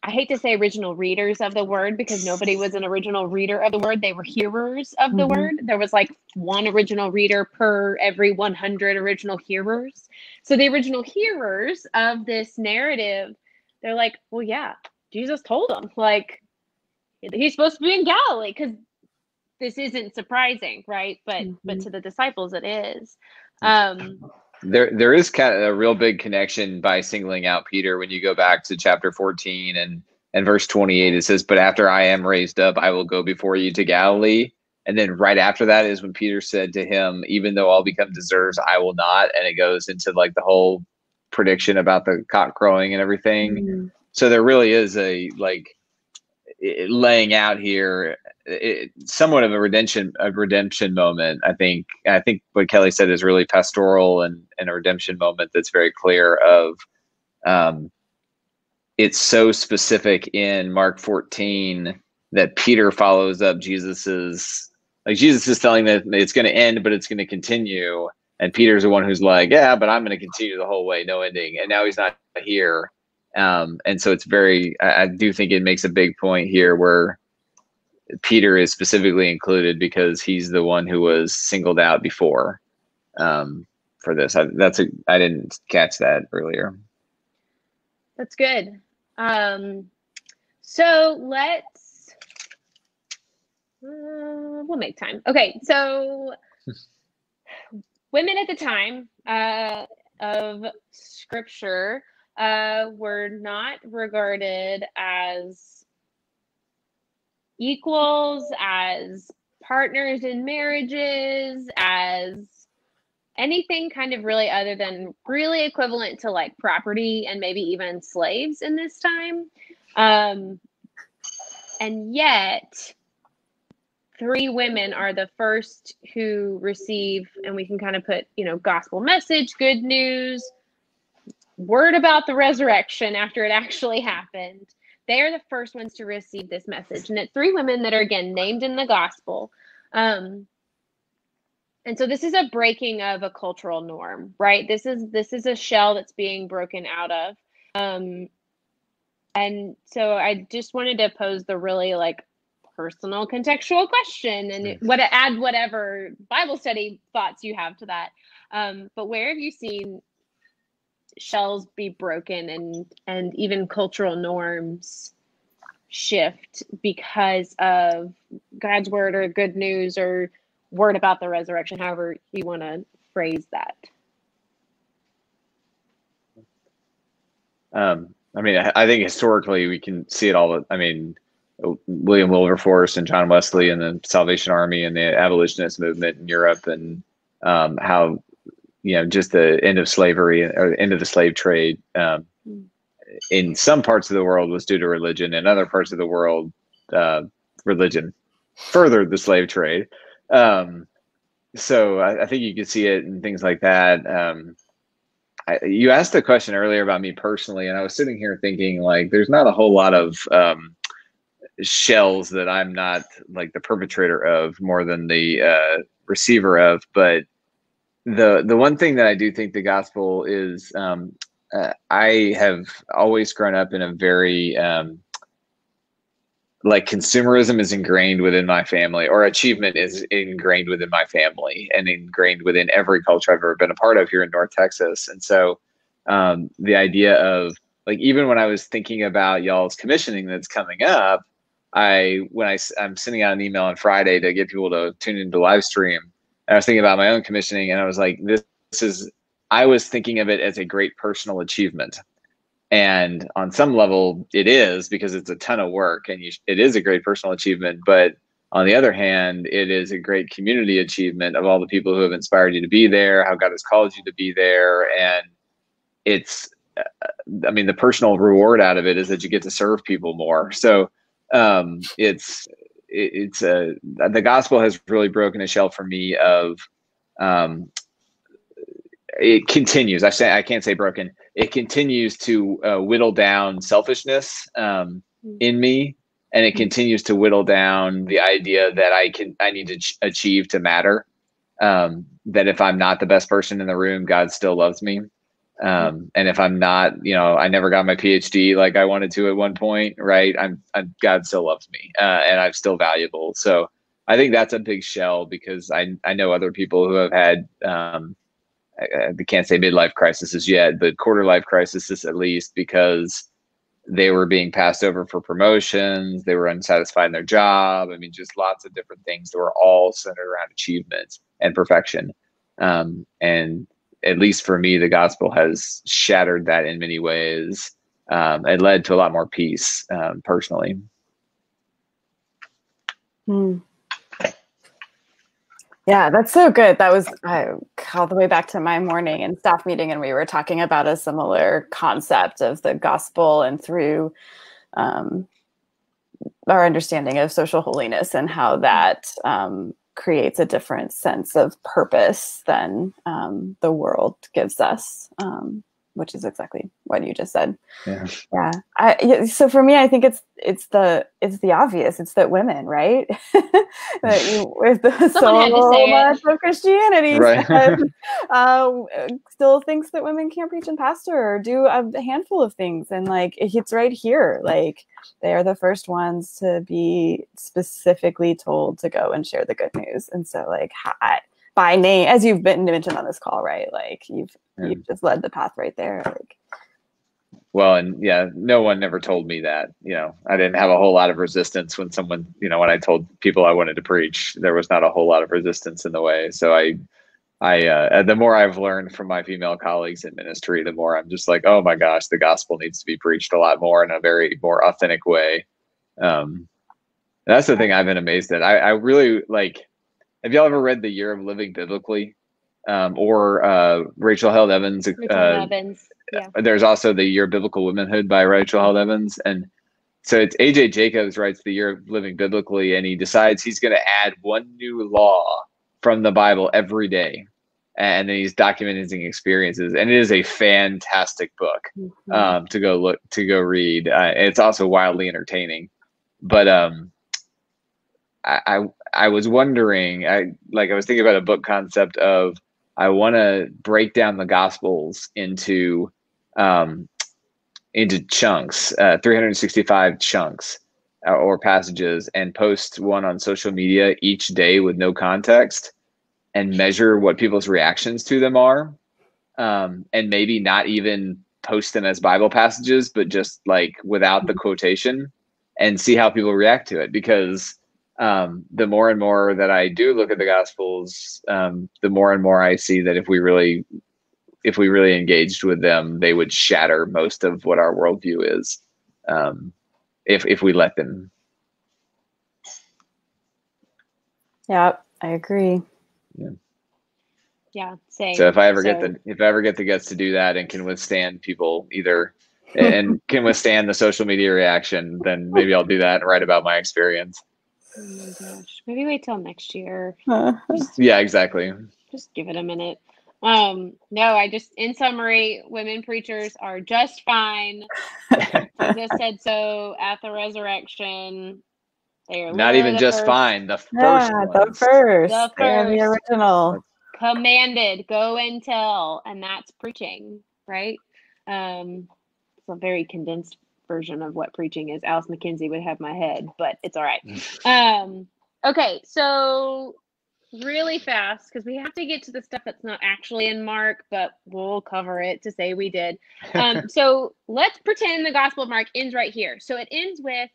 hate to say original readers of the word, because nobody was an original reader of the word. They were hearers of the word. There was like one original reader per every 100 original hearers. So the original hearers of this narrative, they're like, well, yeah, Jesus told them, like, he's supposed to be in Galilee, because this isn't surprising, right? But to the disciples, it is. There is kind of a real big connection by singling out Peter when you go back to chapter 14 and verse 28. It says, "But after I am raised up, I will go before you to Galilee." And then right after that is when Peter said to him, "Even though all become deserters, I will not." And it goes into, like, the whole prediction about the cock crowing and everything. So there really is a, like, laying out here somewhat of a redemption moment. I think what Kelly said is really pastoral and a redemption moment that's very clear of, it's so specific in Mark 14 that Peter follows up Jesus is telling that it's going to end, but it's going to continue. And Peter's the one who's like, yeah, but I'm going to continue the whole way, no ending. And now he's not here. And so it's I do think it makes a big point here where Peter is specifically included because he's the one who was singled out before for this. I didn't catch that earlier. That's good. So we'll make time. Okay, so women at the time of Scripture were not regarded as equals, as partners in marriages, as anything kind of really other than really equivalent to like property and maybe even slaves in this time. And yet 3 women are the first who receive, and we can kind of put, gospel message, good news, word about the resurrection after it actually happened. They are the first ones to receive this message. And it's 3 women that are, again, named in the gospel. And so this is a breaking of a cultural norm, right? This is a shell that's being broken out of. And so I just wanted to pose the really like personal contextual question and add whatever Bible study thoughts you have to that. But where have you seen shells be broken and even cultural norms shift because of God's word or good news or word about the resurrection, however you want to phrase that? I think historically we can see it all. William Wilberforce and John Wesley and the Salvation Army and the abolitionist movement in Europe, and how just the end of slavery or end of the slave trade in some parts of the world was due to religion. In other parts of the world, religion furthered the slave trade. So I think you can see it in things like that. You asked a question earlier about me personally, and I was sitting here thinking like there's not a whole lot of shells that I'm not like the perpetrator of more than the receiver of. But the one thing that I do think the gospel is, I have always grown up in a very like consumerism is ingrained within my family, or achievement is ingrained within my family and ingrained within every culture I've ever been a part of here in North Texas. And so the idea of like, even when I was thinking about y'all's commissioning that's coming up, I'm sending out an email on Friday to get people to tune into live stream. And I was thinking about my own commissioning, and I was like, I was thinking of it as a great personal achievement. And on some level it is, because it's a ton of work and it is a great personal achievement. But on the other hand, it is a great community achievement of all the people who have inspired you to be there, how God has called you to be there. And it's, the personal reward out of it is that you get to serve people more. So the gospel has really broken a shell for me of, it continues. I can't say broken. It continues to whittle down selfishness in me, and it continues to whittle down the idea that I need to achieve to matter. That if I'm not the best person in the room, God still loves me. And if I'm not, I never got my PhD like I wanted to at one point, right? God still loves me, and I'm still valuable. So I think that's a big shell, because I know other people who have had, I can't say midlife crises yet, but quarter life crises at least, because they were being passed over for promotions. They were unsatisfied in their job. Just lots of different things that were all centered around achievement and perfection. And at least for me, the gospel has shattered that in many ways. It led to a lot more peace, personally. Yeah, that's so good. That was all the way back to my morning and staff meeting, and we were talking about a similar concept of the gospel and through our understanding of social holiness and how that creates a different sense of purpose than the world gives us. which is exactly what you just said. Yeah. So for me, I think it's the obvious. It's that women, right? That with so much of Christianity right. said, still thinks that women can't preach and pastor or do a handful of things, and like it's right here. Like they are the first ones to be specifically told to go and share the good news, and so like by name, as you've been mentioned on this call, right? Like you've just led the path right there. Like, well, and yeah, no one ever told me that. I didn't have a whole lot of resistance when someone, when I told people I wanted to preach, there was not a whole lot of resistance in the way. So I the more I've learned from my female colleagues in ministry, the more I'm just like, oh my gosh, the gospel needs to be preached a lot more in a very more authentic way. That's the thing I've been amazed at. I really like. Have y'all ever read The Year of Living Biblically, or Rachel Held Evans? Yeah. There's also The Year of Biblical Womanhood by Rachel Held Evans, and so it's A.J. Jacobs writes The Year of Living Biblically, and he decides he's going to add one new law from the Bible every day, and then he's documenting his experiences, and it is a fantastic book to go read. It's also wildly entertaining, but I was wondering, I was thinking about a book concept of I want to break down the Gospels into chunks, 365 chunks or passages, and post one on social media each day with no context and measure what people's reactions to them are, and maybe not even post them as Bible passages, but just like without the quotation, and see how people react to it. Because the more and more that I do look at the Gospels, the more and more I see that if we really engaged with them, they would shatter most of what our worldview is, if we let them. Yeah, I agree. Yeah, same. So if I ever get the guts to do that and can withstand people and can withstand the social media reaction, then maybe I'll do that and write about my experience. Oh my gosh. Maybe wait till next year. Yeah, exactly. Just give it a minute. No, in summary, women preachers are just fine. Jesus said so at the resurrection. They are not even just first. fine. The first the first. The original. Commanded, go and tell, and that's preaching, right? It's a very condensed version of what preaching is. Alice McKenzie would have my head, but it's all right. Okay, so really fast, because we have to get to the stuff that's not actually in Mark, but we'll cover it to say we did. So let's pretend the Gospel of Mark ends right here. So it ends with,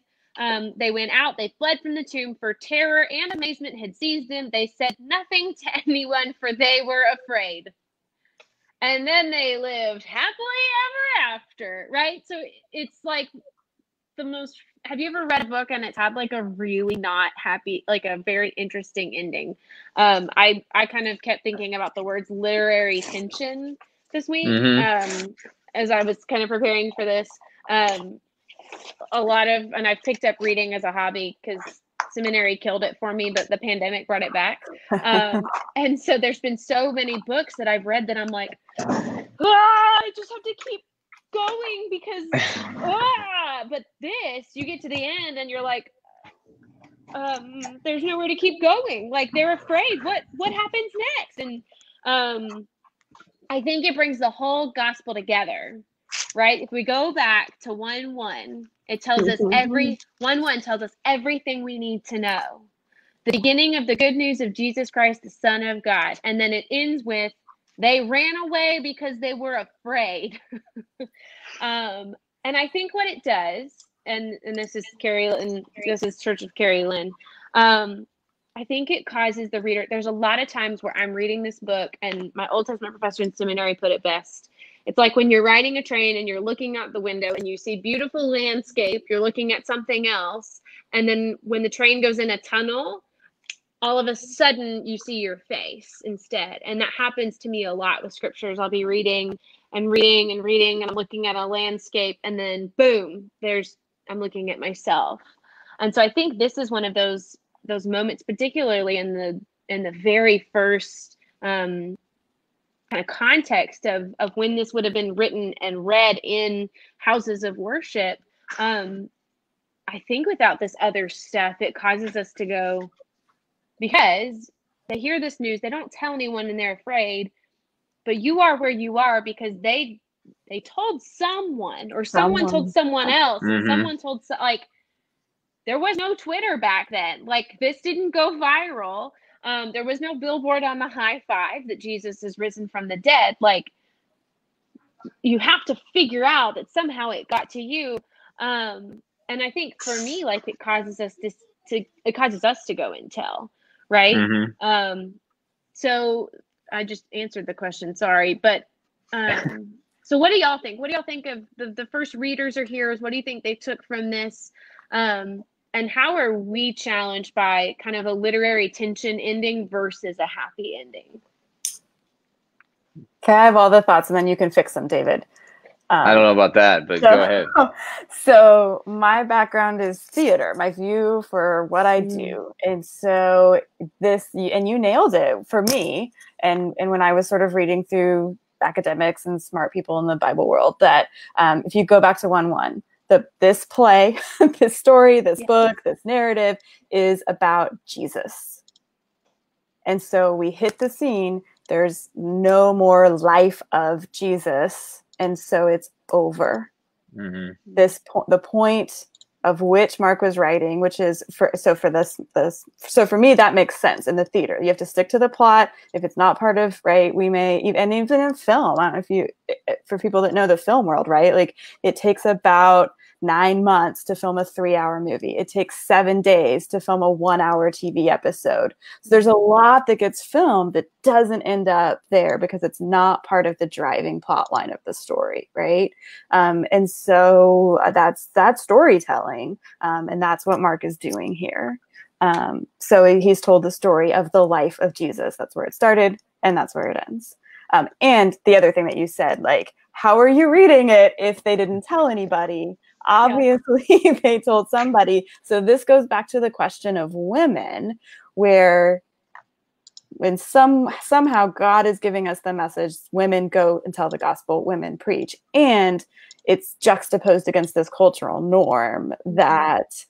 they went out, they fled from the tomb, for terror and amazement had seized them. They said nothing to anyone, for they were afraid. And then they lived happily ever after, right? So it's like the most, have you ever read a book and it's had like a really not happy, like a very interesting ending? I kind of kept thinking about the words literary tension this week, as I was kind of preparing for this. And I've picked up reading as a hobby because seminary killed it for me, but the pandemic brought it back. And so there's been so many books that I've read that I'm like, I just have to keep going because but this, you get to the end and you're like, there's nowhere to keep going. Like they're afraid. What happens next? And I think it brings the whole gospel together, right? If we go back to 1:1, it tells us 1:1 tells us everything we need to know. The beginning of the good news of Jesus Christ, the Son of God. And then it ends with, they ran away because they were afraid. And I think what it does, and this is Keri, and this is Church of Keri Lynn, I think it causes the reader, there's a lot of times where I'm reading this book, and my Old Testament professor in seminary put it best. It's like when you're riding a train and you're looking out the window and you see beautiful landscape, you're looking at something else, and then when the train goes in a tunnel, all of a sudden you see your face instead. And that happens to me a lot with scriptures. I'll be reading and reading and reading, and I'm looking at a landscape, and then boom, I'm looking at myself. And so I think this is one of those moments, particularly in the very first kind of context of when this would have been written and read in houses of worship, I think without this other stuff, it causes us to go, because they hear this news, they don't tell anyone and they're afraid, but you are where you are because they told someone, or someone told someone else, and someone told, like, there was no Twitter back then. Like, this didn't go viral. There was no billboard on the high five that Jesus is risen from the dead. Like, you have to figure out that somehow it got to you. And I think for me, like, it causes us to go and tell, right? So I just answered the question, sorry, but so what do y'all think? What do y'all think of the first readers or hearers? What do you think they took from this? And how are we challenged by kind of a literary tension ending versus a happy ending? Okay, I have all the thoughts, and then you can fix them, David. I don't know about that, but go ahead. So my background is theater, my view for what I do. And so this, and you nailed it for me. And when I was sort of reading through academics and smart people in the Bible world, that if you go back to 1:1, this play, this story, this book, this narrative is about Jesus. And so we hit the scene, there's no more life of Jesus. And so it's over. The point of which Mark was writing, which is for me, that makes sense in the theater. You have to stick to the plot. If it's not part of, right, we may, and even in film, I don't know for people that know the film world, right? Like, it takes about 9 months to film a 3-hour movie. It takes 7 days to film a 1-hour TV episode. So there's a lot that gets filmed that doesn't end up there because it's not part of the driving plot line of the story, right? And so that's storytelling, and that's what Mark is doing here. So he's told the story of the life of Jesus. That's where it started, and that's where it ends. And the other thing that you said, like, how are you reading it if they didn't tell anybody? Obviously, they told somebody. So this goes back to the question of women, where when somehow God is giving us the message, women go and tell the gospel, women preach. And it's juxtaposed against this cultural norm that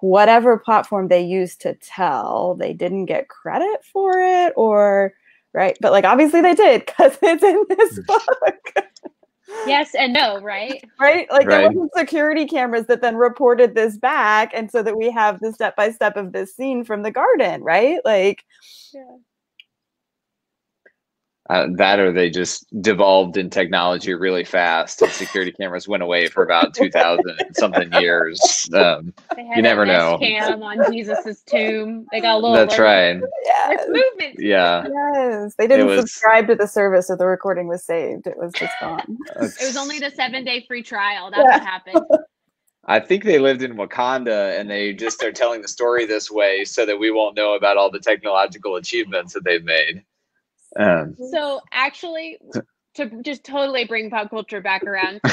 whatever platform they used to tell, they didn't get credit for it, or, right? But, like, obviously they did, because it's in this book. Yes and no, right? Right? Like, there wasn't security cameras that then reported this back, and so that we have the step-by-step of this scene from the garden, right? Like, that, or they just devolved in technology really fast, and security cameras went away for about 2000 and something years. You never know. Cam on Jesus's tomb. They got a little. That's right. Yes. Movement. Yeah. Yes. They didn't subscribe to the service, so the recording was saved. It was just gone. It was only the 7-day free trial. That's what happened. I think they lived in Wakanda, and they just are telling the story this way so that we won't know about all the technological achievements that they've made. So actually, to just totally bring pop culture back around to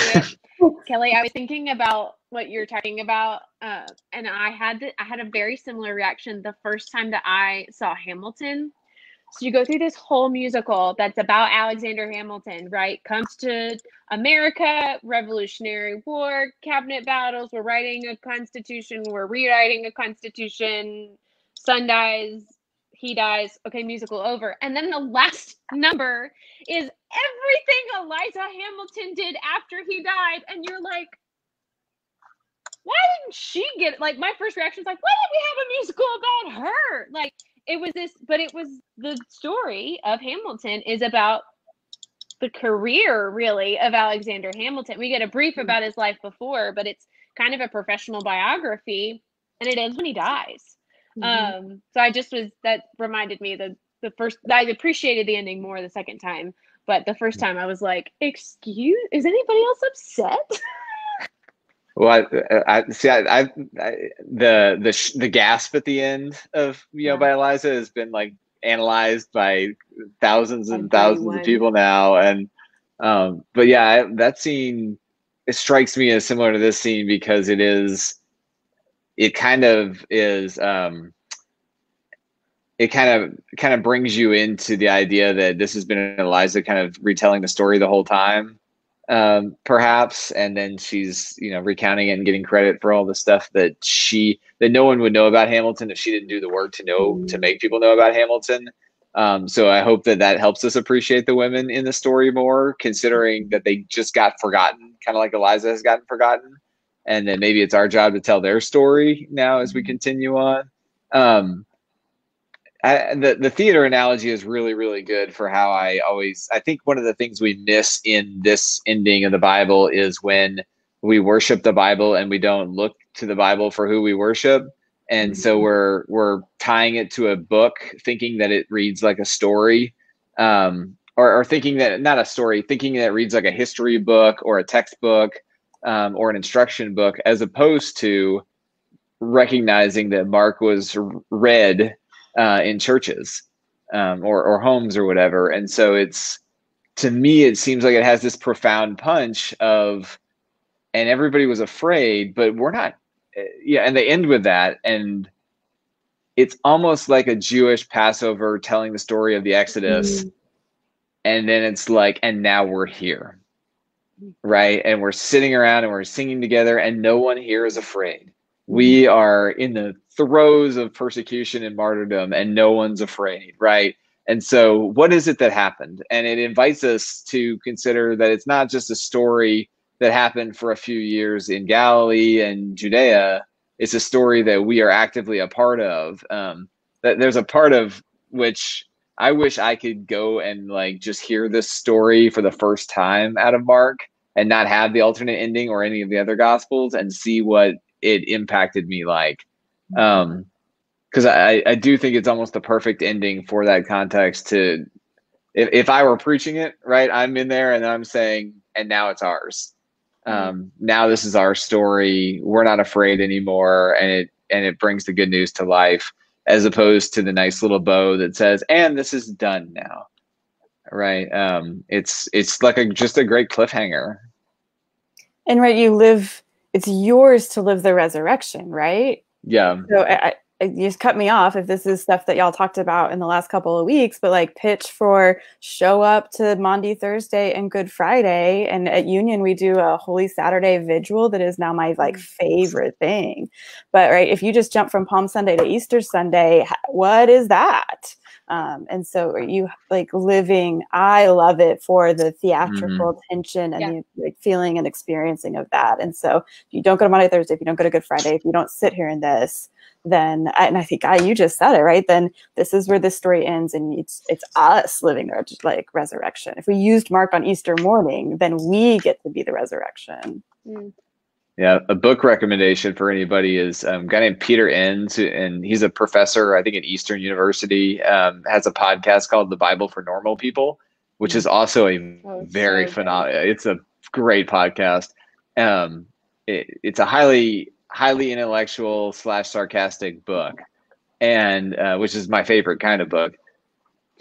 it, Kelly, I was thinking about what you're talking about, and I had a very similar reaction the first time that I saw Hamilton. So you go through this whole musical that's about Alexander Hamilton, right? Comes to America, Revolutionary War, cabinet battles, we're writing a constitution, we're rewriting a constitution, son dies, he dies, okay, musical over. And then the last number is everything Eliza Hamilton did after he died. And you're like, why didn't she get it? Like, my first reaction was like, why didn't we have a musical about her? Like, it was this, but it was the story of Hamilton is about the career, really, of Alexander Hamilton. We get a brief about his life before, but it's kind of a professional biography, and it ends when he dies. So that reminded me the first, I appreciated the ending more the second time, but the first time I was like, is anybody else upset? Well, I see. The gasp at the end of by Eliza has been, like, analyzed by thousands and thousands of people now, and but yeah, that scene, it strikes me as similar to this scene because it kind of is it kind of brings you into the idea that this has been Eliza kind of retelling the story the whole time, perhaps, and then she's recounting it and getting credit for all the stuff that no one would know about Hamilton if she didn't do the work to make people know about Hamilton. So I hope that helps us appreciate the women in the story more, considering that they just got forgotten, kind of like Eliza has gotten forgotten, and then maybe it's our job to tell their story now as we continue on. The theater analogy is really, really good for how I think one of the things we miss in this ending of the Bible is when we worship the Bible and we don't look to the Bible for who we worship. And so we're tying it to a book, thinking that it reads like a story, or thinking that not a story, thinking that it reads like a history book or a textbook, or an instruction book, as opposed to recognizing that Mark was read in churches, or homes or whatever. And so to me, it seems like it has this profound punch of, and everybody was afraid, but we're not. Yeah. And they end with that. And it's almost like a Jewish Passover telling the story of the Exodus. And then it's like, and now we're here. Right. And we're sitting around and we're singing together and no one here is afraid. We are in the throes of persecution and martyrdom and no one's afraid. Right. And so what is it that happened? And it invites us to consider that it's not just a story that happened for a few years in Galilee and Judea. It's a story that we are actively a part of. That there's a part of which I wish I could go and just hear this story for the first time out of Mark and not have the alternate ending or any of the other gospels and see what it impacted me like. Because I do think it's almost the perfect ending for that context to, if I were preaching it, right, I'm in there and I'm saying, and now it's ours. Now this is our story. We're not afraid anymore. And it brings the good news to life, as opposed to the nice little bow that says, and this is done now. Right. It's like just a great cliffhanger. And it's yours to live the resurrection, right? Yeah. So you just cut me off if this is stuff that y'all talked about in the last couple of weeks, but pitch for show up to Maundy Thursday and Good Friday. And at Union, we do a Holy Saturday vigil that is now my favorite thing. But right, if you just jump from Palm Sunday to Easter Sunday, what is that? And so you living, I love it for the theatrical tension and the feeling and experiencing of that. And so if you don't go to Maundy Thursday, if you don't go to Good Friday, if you don't sit here in this, then, and I think you just said it, right? Then this is where this story ends, and it's us living the resurrection. If we used Mark on Easter morning, then we get to be the resurrection. Yeah, a book recommendation for anybody is a guy named Peter Enns, and he's a professor, I think, at Eastern University. Has a podcast called The Bible for Normal People, which is also very phenomenal. It's a great podcast. It's a highly intellectual / sarcastic book, and which is my favorite kind of book.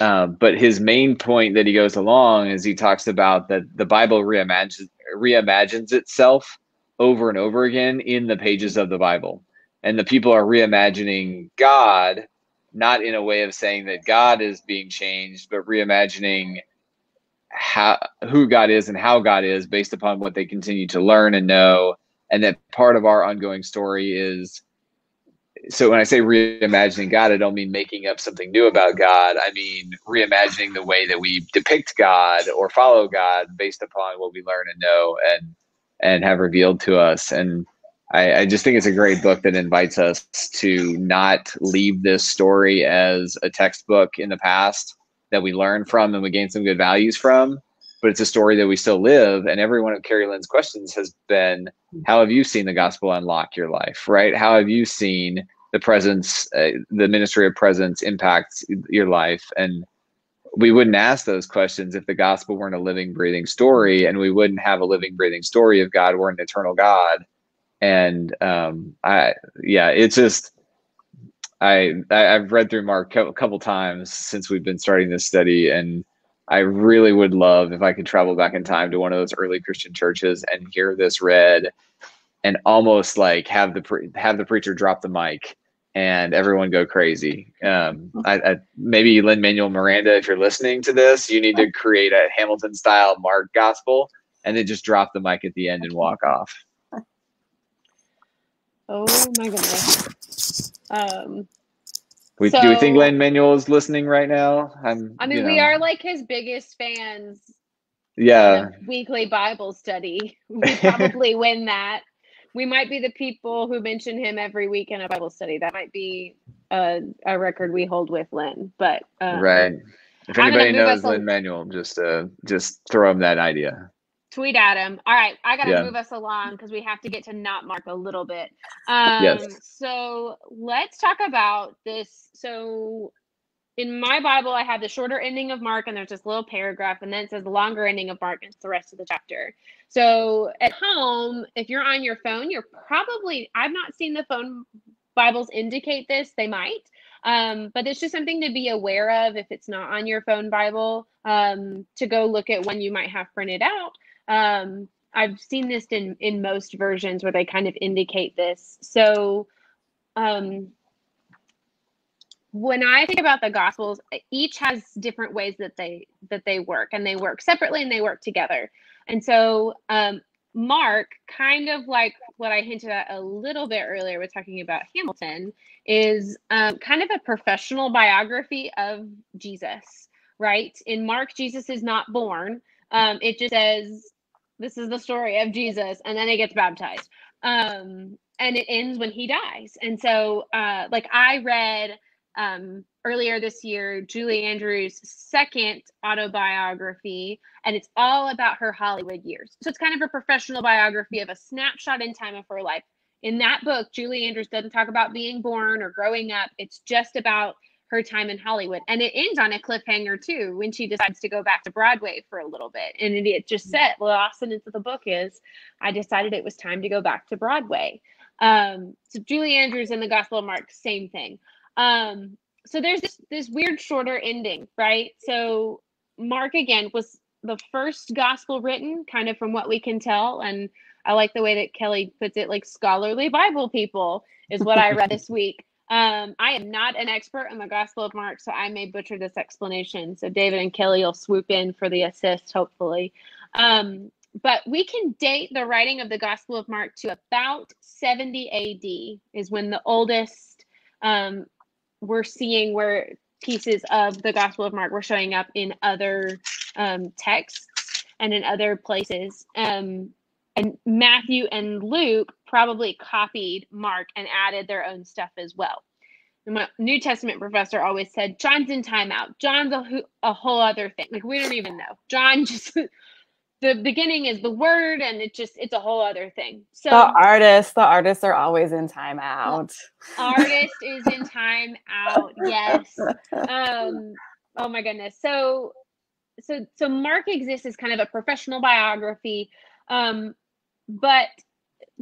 But his main point that he goes along is he talks about that the Bible reimagines itself over and over again in the pages of the Bible. And the people are reimagining God, not in a way of saying that God is being changed, but reimagining who God is and how God is based upon what they continue to learn and know. And that part of our ongoing story is, so when I say reimagining God, I don't mean making up something new about God. I mean reimagining the way that we depict God or follow God based upon what we learn and know and have revealed to us. And I just think it's a great book that invites us to not leave this story as a textbook in the past that we learn from and we gain some good values from, but it's a story that we still live. And every one of Keri Lynn's questions has been, how have you seen the gospel unlock your life, right? How have you seen the presence, the ministry of presence impact your life? And we wouldn't ask those questions if the gospel weren't a living, breathing story, and we wouldn't have a living, breathing story of God. We're an eternal God. And it's just, I've read through Mark a couple times since we've been starting this study, and I really would love if I could travel back in time to one of those early Christian churches and hear this read, and almost have the preacher drop the mic and everyone go crazy. Maybe Lin-Manuel Miranda, if you're listening to this, you need to create a Hamilton style Mark gospel and then just drop the mic at the end and walk off. Oh my goodness. Do we think Lin-Manuel is listening right now? We are like his biggest fans. Yeah. In a weekly Bible study. We probably win that. We might be the people who mention him every week in a Bible study. That might be a record we hold with Lynn. But right. If anybody knows Lin-Manuel, just throw him that idea. Tweet at him. All right, I gotta move us along because we have to get to not Mark a little bit. Yes. So let's talk about this. So in my Bible, I have the shorter ending of Mark, and there's this little paragraph, and then it says the longer ending of Mark, and it's the rest of the chapter. So at home, if you're on your phone, I've not seen the phone Bibles indicate this. They might. But it's just something to be aware of if it's not on your phone Bible, to go look at one you might have printed out. I've seen this in most versions where they kind of indicate this. So when I think about the Gospels, each has different ways that they work, and they work separately and they work together. And so Mark, kind of like what I hinted at a little bit earlier with talking about Hamilton, is kind of a professional biography of Jesus, right? In Mark, Jesus is not born. It just says, this is the story of Jesus, and then he gets baptized. And it ends when he dies. And so I read earlier this year, Julie Andrews' second autobiography, and it's all about her Hollywood years. So it's kind of a professional biography of a snapshot in time of her life. In that book, Julie Andrews doesn't talk about being born or growing up. It's just about her time in Hollywood. And it ends on a cliffhanger too, when she decides to go back to Broadway for a little bit. And it just said, the last sentence of the book is, I decided it was time to go back to Broadway. So Julie Andrews in the Gospel of Mark, same thing. So there's this weird shorter ending, right? So Mark, again, was the first gospel written, kind of from what we can tell. And I like the way that Kelly puts it, like scholarly Bible people is what I read this week. I am not an expert on the Gospel of Mark, so I may butcher this explanation. So David and Kelly will swoop in for the assist, hopefully. But we can date the writing of the Gospel of Mark to about 70 AD is when the oldest we're seeing where pieces of the Gospel of Mark were showing up in other texts and in other places. And Matthew and Luke probably copied Mark and added their own stuff as well. And my New Testament professor always said, John's in timeout. John's a whole other thing. Like, we don't even know. John just, the beginning is the word, and it's a whole other thing. So the artists are always in timeout. Artist is in timeout. Yes. Oh my goodness. So Mark exists as kind of a professional biography. But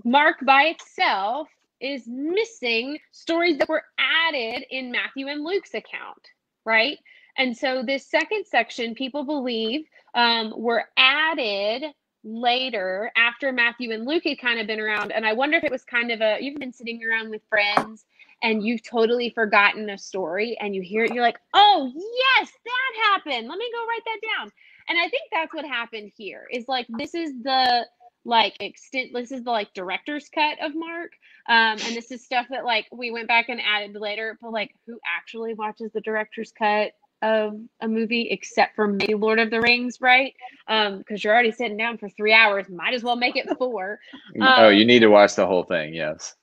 Mark by itself is missing stories that were added in Matthew and Luke's account, right? And so this second section, people believe, were added later after Matthew and Luke had kind of been around. And I wonder if it was kind of you've been sitting around with friends and you've totally forgotten a story, and you hear it, you're like, oh yes, that happened. Let me go write that down. And I think that's what happened here, is like, this is the director's cut of Mark. And this is stuff that like we went back and added later, but like, who actually watches the director's cut of a movie except for maybe Lord of the Rings, right? Because you're already sitting down for 3 hours, might as well make it 4. You need to watch the whole thing. Yes.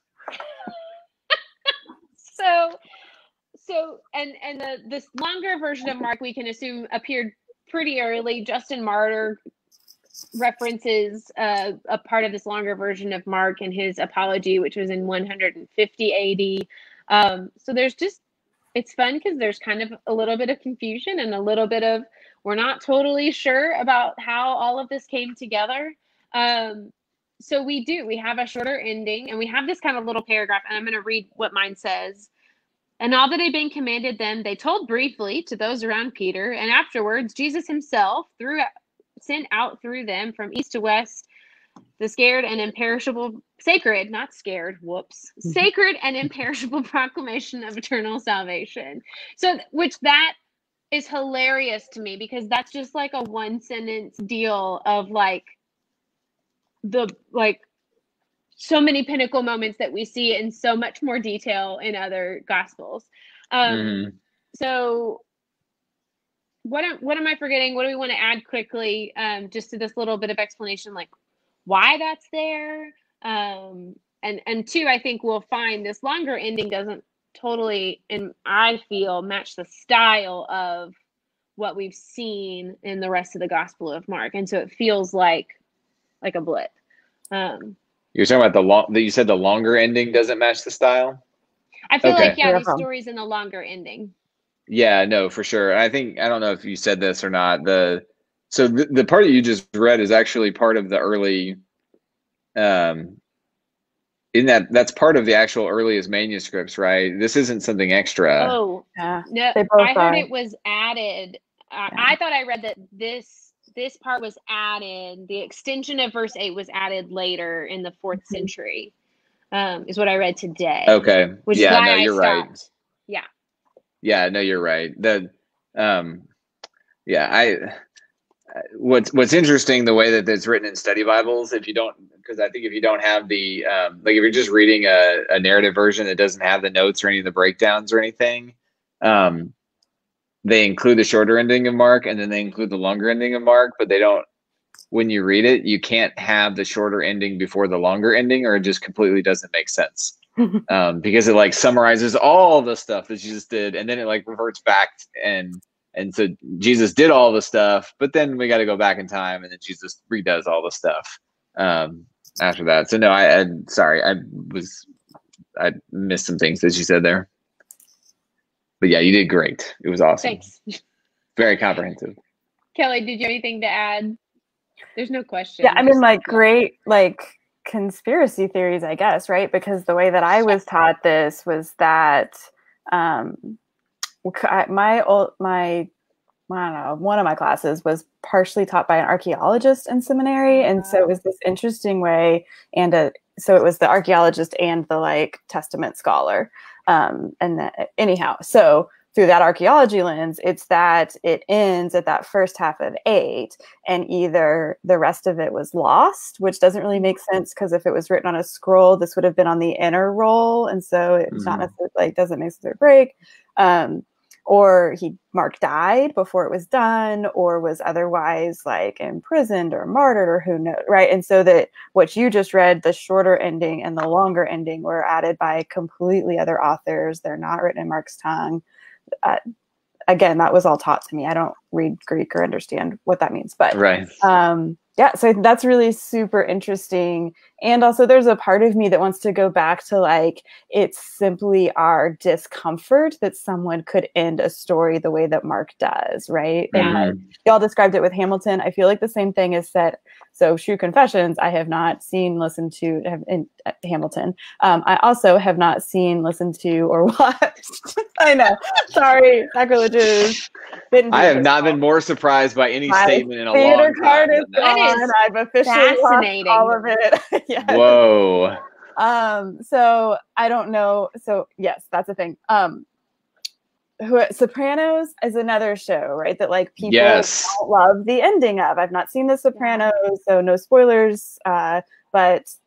This longer version of Mark, we can assume, appeared pretty early. Justin Martyr references a part of this longer version of Mark in his apology, which was in 150 AD. So there's just, it's fun because there's kind of a little bit of confusion and a little bit of, we're not totally sure about how all of this came together. So we have a shorter ending, and we have this kind of little paragraph, and I'm going to read what mine says. And all that had been commanded them, they told briefly to those around Peter, and afterwards Jesus himself sent out through them from east to west, The scared and imperishable, sacred, not scared, whoops, sacred and imperishable proclamation of eternal salvation. So, which that is hilarious to me because that's just like a one sentence deal of like so many pinnacle moments that we see in so much more detail in other gospels. So what am I forgetting? What do we want to add quickly just to this little bit of explanation, like why that's there? And two, I think we'll find this longer ending doesn't totally, and I feel, match the style of what we've seen in the rest of the Gospel of Mark. And so it feels like a blip. You're talking about you said the longer ending doesn't match the style? I feel like, yeah, these stories in the longer ending. Yeah, no, for sure. I don't know if you said this or not. The part that you just read is actually part of the early, that's part of the actual earliest manuscripts, right? This isn't something extra. Oh, yeah. No, I heard it was added. I thought I read that this part was added. The extension of verse 8 was added later in the 4th century, is what I read today. Okay. Which yeah, is why no, you're right. Yeah. Yeah, no, you're right. What's interesting, the way that it's written in study Bibles, because I think if you don't have the, like if you're just reading a narrative version that doesn't have the notes or any of the breakdowns or anything, they include the shorter ending of Mark and then they include the longer ending of Mark, but they don't, when you read it, you can't have the shorter ending before the longer ending or it just completely doesn't make sense. Because it like summarizes all the stuff that Jesus did and then it like reverts back and so Jesus did all the stuff, but then we got to go back in time and then Jesus redoes all the stuff after that. So no, I'm sorry, I missed some things that you said there. But yeah, you did great. It was awesome. Thanks. Very comprehensive. Kelly, did you have anything to add? There's no question. Yeah, I mean, like great, like conspiracy theories, I guess, right? Because the way that I was taught this was that one of my classes was partially taught by an archaeologist in seminary, and so it was this interesting way, so it was the archaeologist and the like Testament scholar, anyhow, so through that archaeology lens, it's that it ends at that first half of 8, and either the rest of it was lost, which doesn't really make sense because if it was written on a scroll, this would have been on the inner roll, and so it's not necessarily like doesn't make sense to break. Or Mark died before it was done, or was otherwise like imprisoned or martyred, or who knows, right? And so that what you just read, the shorter ending and the longer ending, were added by completely other authors. They're not written in Mark's tongue. Again, that was all taught to me. I don't read Greek or understand what that means, but right. Yeah, so that's really super interesting. And also there's a part of me that wants to go back to like, it's simply our discomfort that someone could end a story the way that Mark does, right? And like, y'all described it with Hamilton. I feel like the same thing is said. So True Confessions, I have not seen, listened to in Hamilton. I also have not seen, listened to, or watched. I know, sorry, sacrilegious. I have not been more surprised by any statement in a long time. I've officially watched all of it. Yes. Whoa. So I don't know. So yes, that's a thing. Sopranos is another show, right? That like people don't love the ending of. I've not seen The Sopranos, so no spoilers. But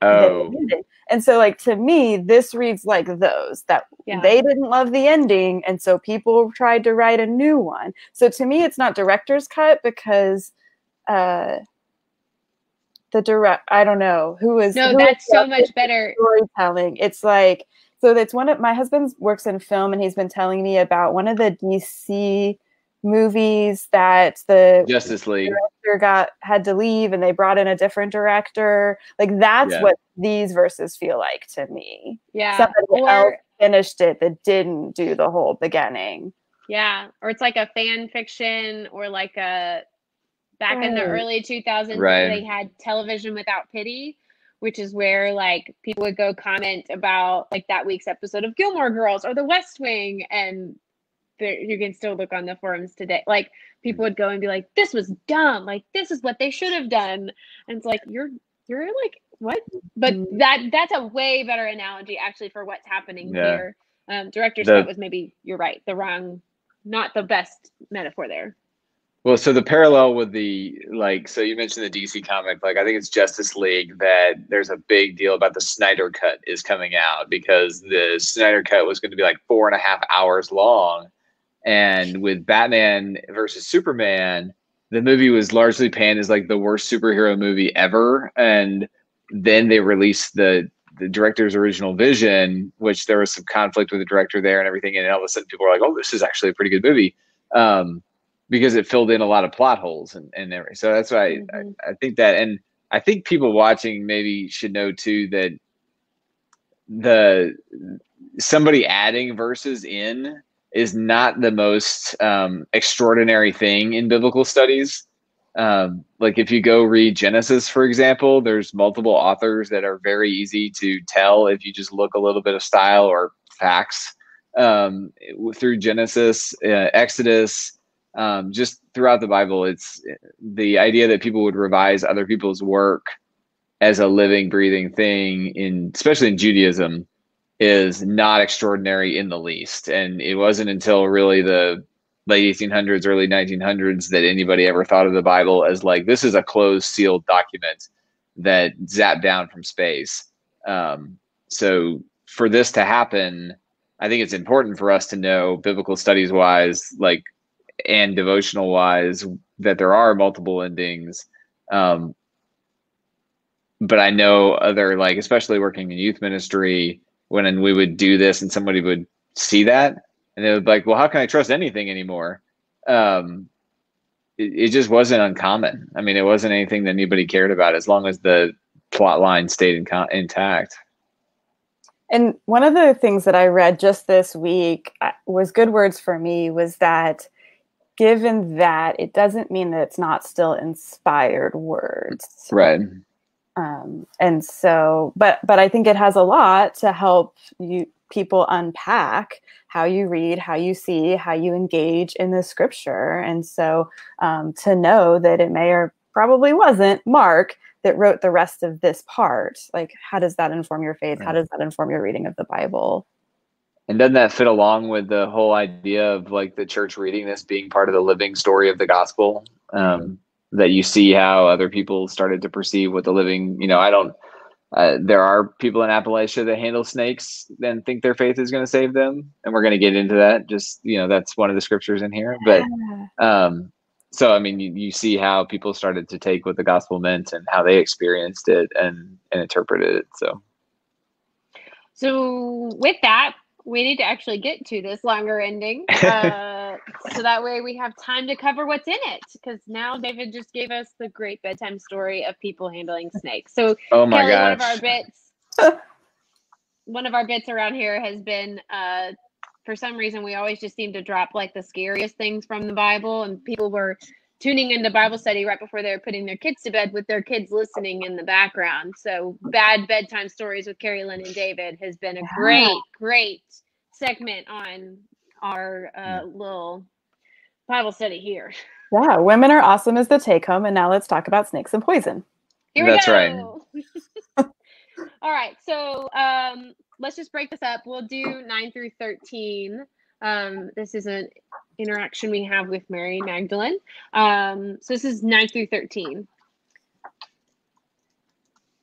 and so like to me, this reads like those that they didn't love the ending, and so people tried to write a new one. So to me, it's not director's cut because I don't know who is. No, that's so much better storytelling. It's like. So that's one of my husband works in film, and he's been telling me about one of the DC movies that the Justice League director had to leave, and they brought in a different director. Like that's what these verses feel like to me. Yeah, somebody else finished it that didn't do the whole beginning. Yeah, or it's like a fan fiction, or like a back in the early 2000s, they had Television Without Pity, which is where like people would go comment about like that week's episode of Gilmore Girls or The West Wing, and you can still look on the forums today. Like people would go and be like, "This was dumb. Like this is what they should have done." And it's like you're You're like, what? But that's a way better analogy actually for what's happening here. Director Scott was maybe, you're right, not the best metaphor there. Well, so the parallel with so you mentioned the DC comic, I think it's Justice League, that there's a big deal about the Snyder Cut is coming out, because the Snyder Cut was going to be 4.5 hours long. And with Batman versus Superman, the movie was largely panned as the worst superhero movie ever. And then they released the director's original vision, which there was some conflict with the director there and everything. And all of a sudden people were like, oh, this is actually a pretty good movie. Because it filled in a lot of plot holes and everything. So that's why I think that, and I think people watching maybe should know too that somebody adding verses in is not the most extraordinary thing in biblical studies. If you go read Genesis, for example, there's multiple authors that are very easy to tell if you just look a little bit of style or facts through Genesis, Exodus. Just throughout the Bible, it's the idea that people would revise other people's work as a living, breathing thing, especially in Judaism, is not extraordinary in the least. And it wasn't until really the late 1800s, early 1900s that anybody ever thought of the Bible as this is a closed, sealed document that zapped down from space. So for this to happen, I think it's important for us to know, biblical studies wise, and devotional wise, that there are multiple endings. But I know other, especially working in youth ministry, when we would do this and somebody would see that and they would be like, well, how can I trust anything anymore? It just wasn't uncommon. I mean, it wasn't anything that anybody cared about as long as the plot line stayed intact. And one of the things that I read just this week was good words for me, was that given that, it doesn't mean that it's not still inspired words. Right. And so, but I think it has a lot to help people unpack how you read, how you see, how you engage in the scripture. And so to know that it may or probably wasn't Mark that wrote the rest of this part, how does that inform your faith? How does that inform your reading of the Bible? And doesn't that fit along with the whole idea of the church reading this being part of the living story of the gospel? That you see how other people started to perceive what the living, there are people in Appalachia that handle snakes and think their faith is going to save them. And we're going to get into that. Just, that's one of the scriptures in here. But so, I mean, you see how people started to take what the gospel meant and how they experienced it and interpreted it. So with that, we need to actually get to this longer ending. So that way we have time to cover what's in it. Because now David just gave us the great bedtime story of people handling snakes. So oh my Kelly, gosh. one of our bits around here has been, for some reason, we always just seem to drop the scariest things from the Bible. And people were tuning into Bible study right before they were putting their kids to bed with their kids listening in the background. So bad bedtime stories with Keri, Lynn, and David has been a great segment on our little Bible study here. Yeah, women are awesome is the take home. And now let's talk about snakes and poison. That's right. All right. So let's just break this up. We'll do 9 through 13. This is an interaction we have with Mary Magdalene. So this is 9 through 13.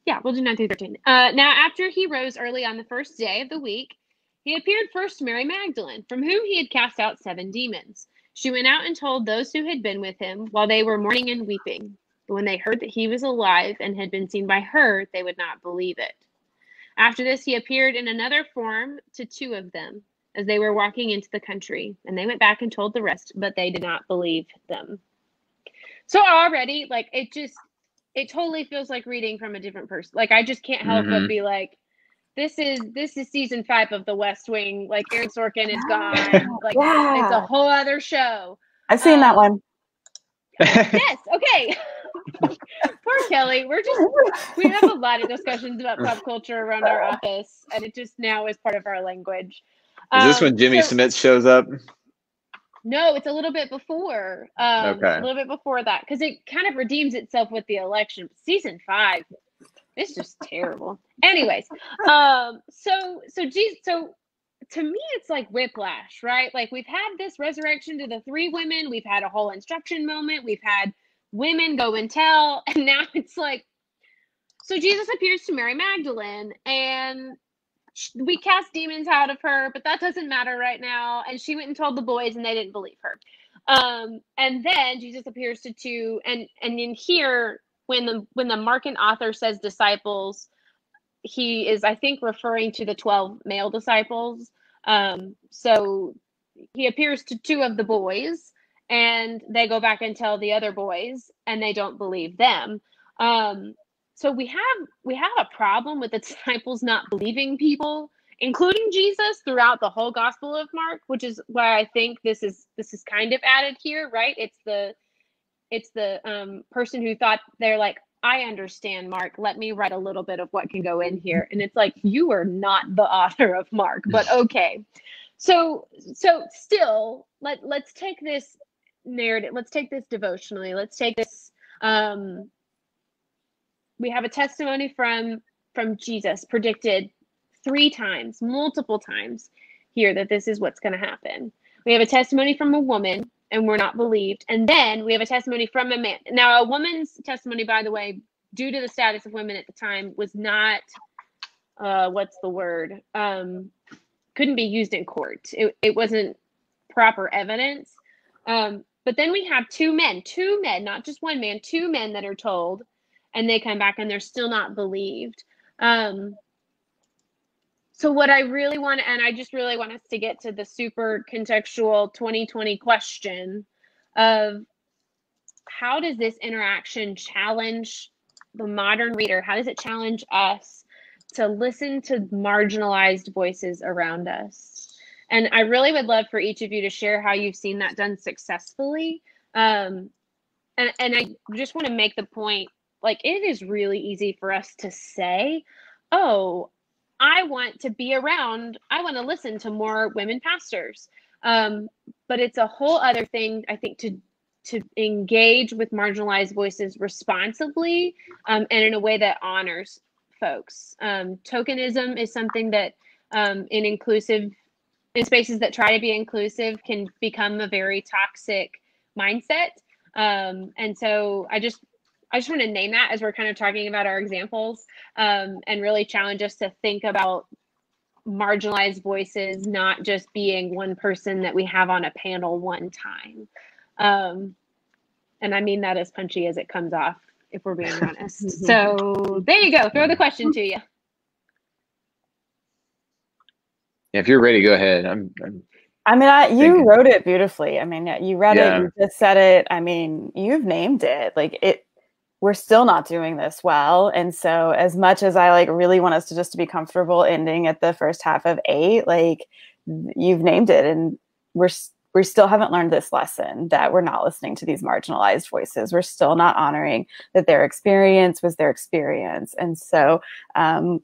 Yeah, we'll do 9 through 13. Now, after he rose early on the first day of the week, he appeared first to Mary Magdalene, from whom he had cast out 7 demons. She went out and told those who had been with him while they were mourning and weeping. But when they heard that he was alive and had been seen by her, they would not believe it. After this, he appeared in another form to 2 of them as they were walking into the country, and they went back and told the rest, but they did not believe them. So already, it totally feels like reading from a different person. I just can't help but be like, this is season 5 of The West Wing. Aaron Sorkin is gone. It's a whole other show. I've seen that one. Yes. Okay. Poor Kelly. We have a lot of discussions about pop culture around our office, and it just now is part of our language. Is this when Jimmy Smits shows up? No, it's a little bit before. Okay. A little bit before that, because it kind of redeems itself with the election. Season 5. It's just terrible. Anyways, so to me, it's like whiplash, right? Like, we've had this resurrection to the three women. We've had a whole instruction moment. We've had women go and tell. And now it's like, so Jesus appears to Mary Magdalene, and we cast demons out of her, but that doesn't matter right now. And she went and told the boys, and they didn't believe her. And then Jesus appears to two, and in here, when the Markan author says disciples, he is, I think, referring to the 12 male disciples. So he appears to two of the boys, and they go back and tell the other boys, and they don't believe them. So we have a problem with the disciples not believing people, including Jesus, throughout the whole Gospel of Mark, which is why I think this is kind of added here, right? It's the person who thought, they're like, I understand Mark. Let me write a little bit of what can go in here. And it's like, you are not the author of Mark, but okay. So still, let's take this narrative. Let's take this devotionally. Let's take this. We have a testimony from Jesus, predicted 3 times, multiple times here, that this is what's going to happen. We have a testimony from a woman, and we're not believed. And then we have a testimony from a man. Now, a woman's testimony, by the way, due to the status of women at the time, was not, what's the word? Couldn't be used in court. It wasn't proper evidence. But then we have two men, not just one man, 2 men that are told, and they come back and they're still not believed. So what I really want, and I just really want us to get to the super contextual 2020 question of, how does this interaction challenge the modern reader? How does it challenge us to listen to marginalized voices around us? And I really would love for each of you to share how you've seen that done successfully. And I just want to make the point, like, it is really easy for us to say, oh, I want to I want to listen to more women pastors. But it's a whole other thing, I think, to engage with marginalized voices responsibly, and in a way that honors folks. Tokenism is something that in spaces that try to be inclusive can become a very toxic mindset. And so I just want to name that as we're kind of talking about our examples, and really challenge us to think about marginalized voices not just being one person that we have on a panel one time. And I mean that as punchy as it comes off, if we're being honest. So there you go. Throw the question to you. Yeah, if you're ready, go ahead. You wrote it beautifully. I mean, you read it, you just said it. I mean, you've named it. Like, we're still not doing this well. And so as much as I really want us to be comfortable ending at the first half of 8, you've named it, and we still haven't learned this lesson, that we're not listening to these marginalized voices. We're still not honoring that their experience was their experience. And so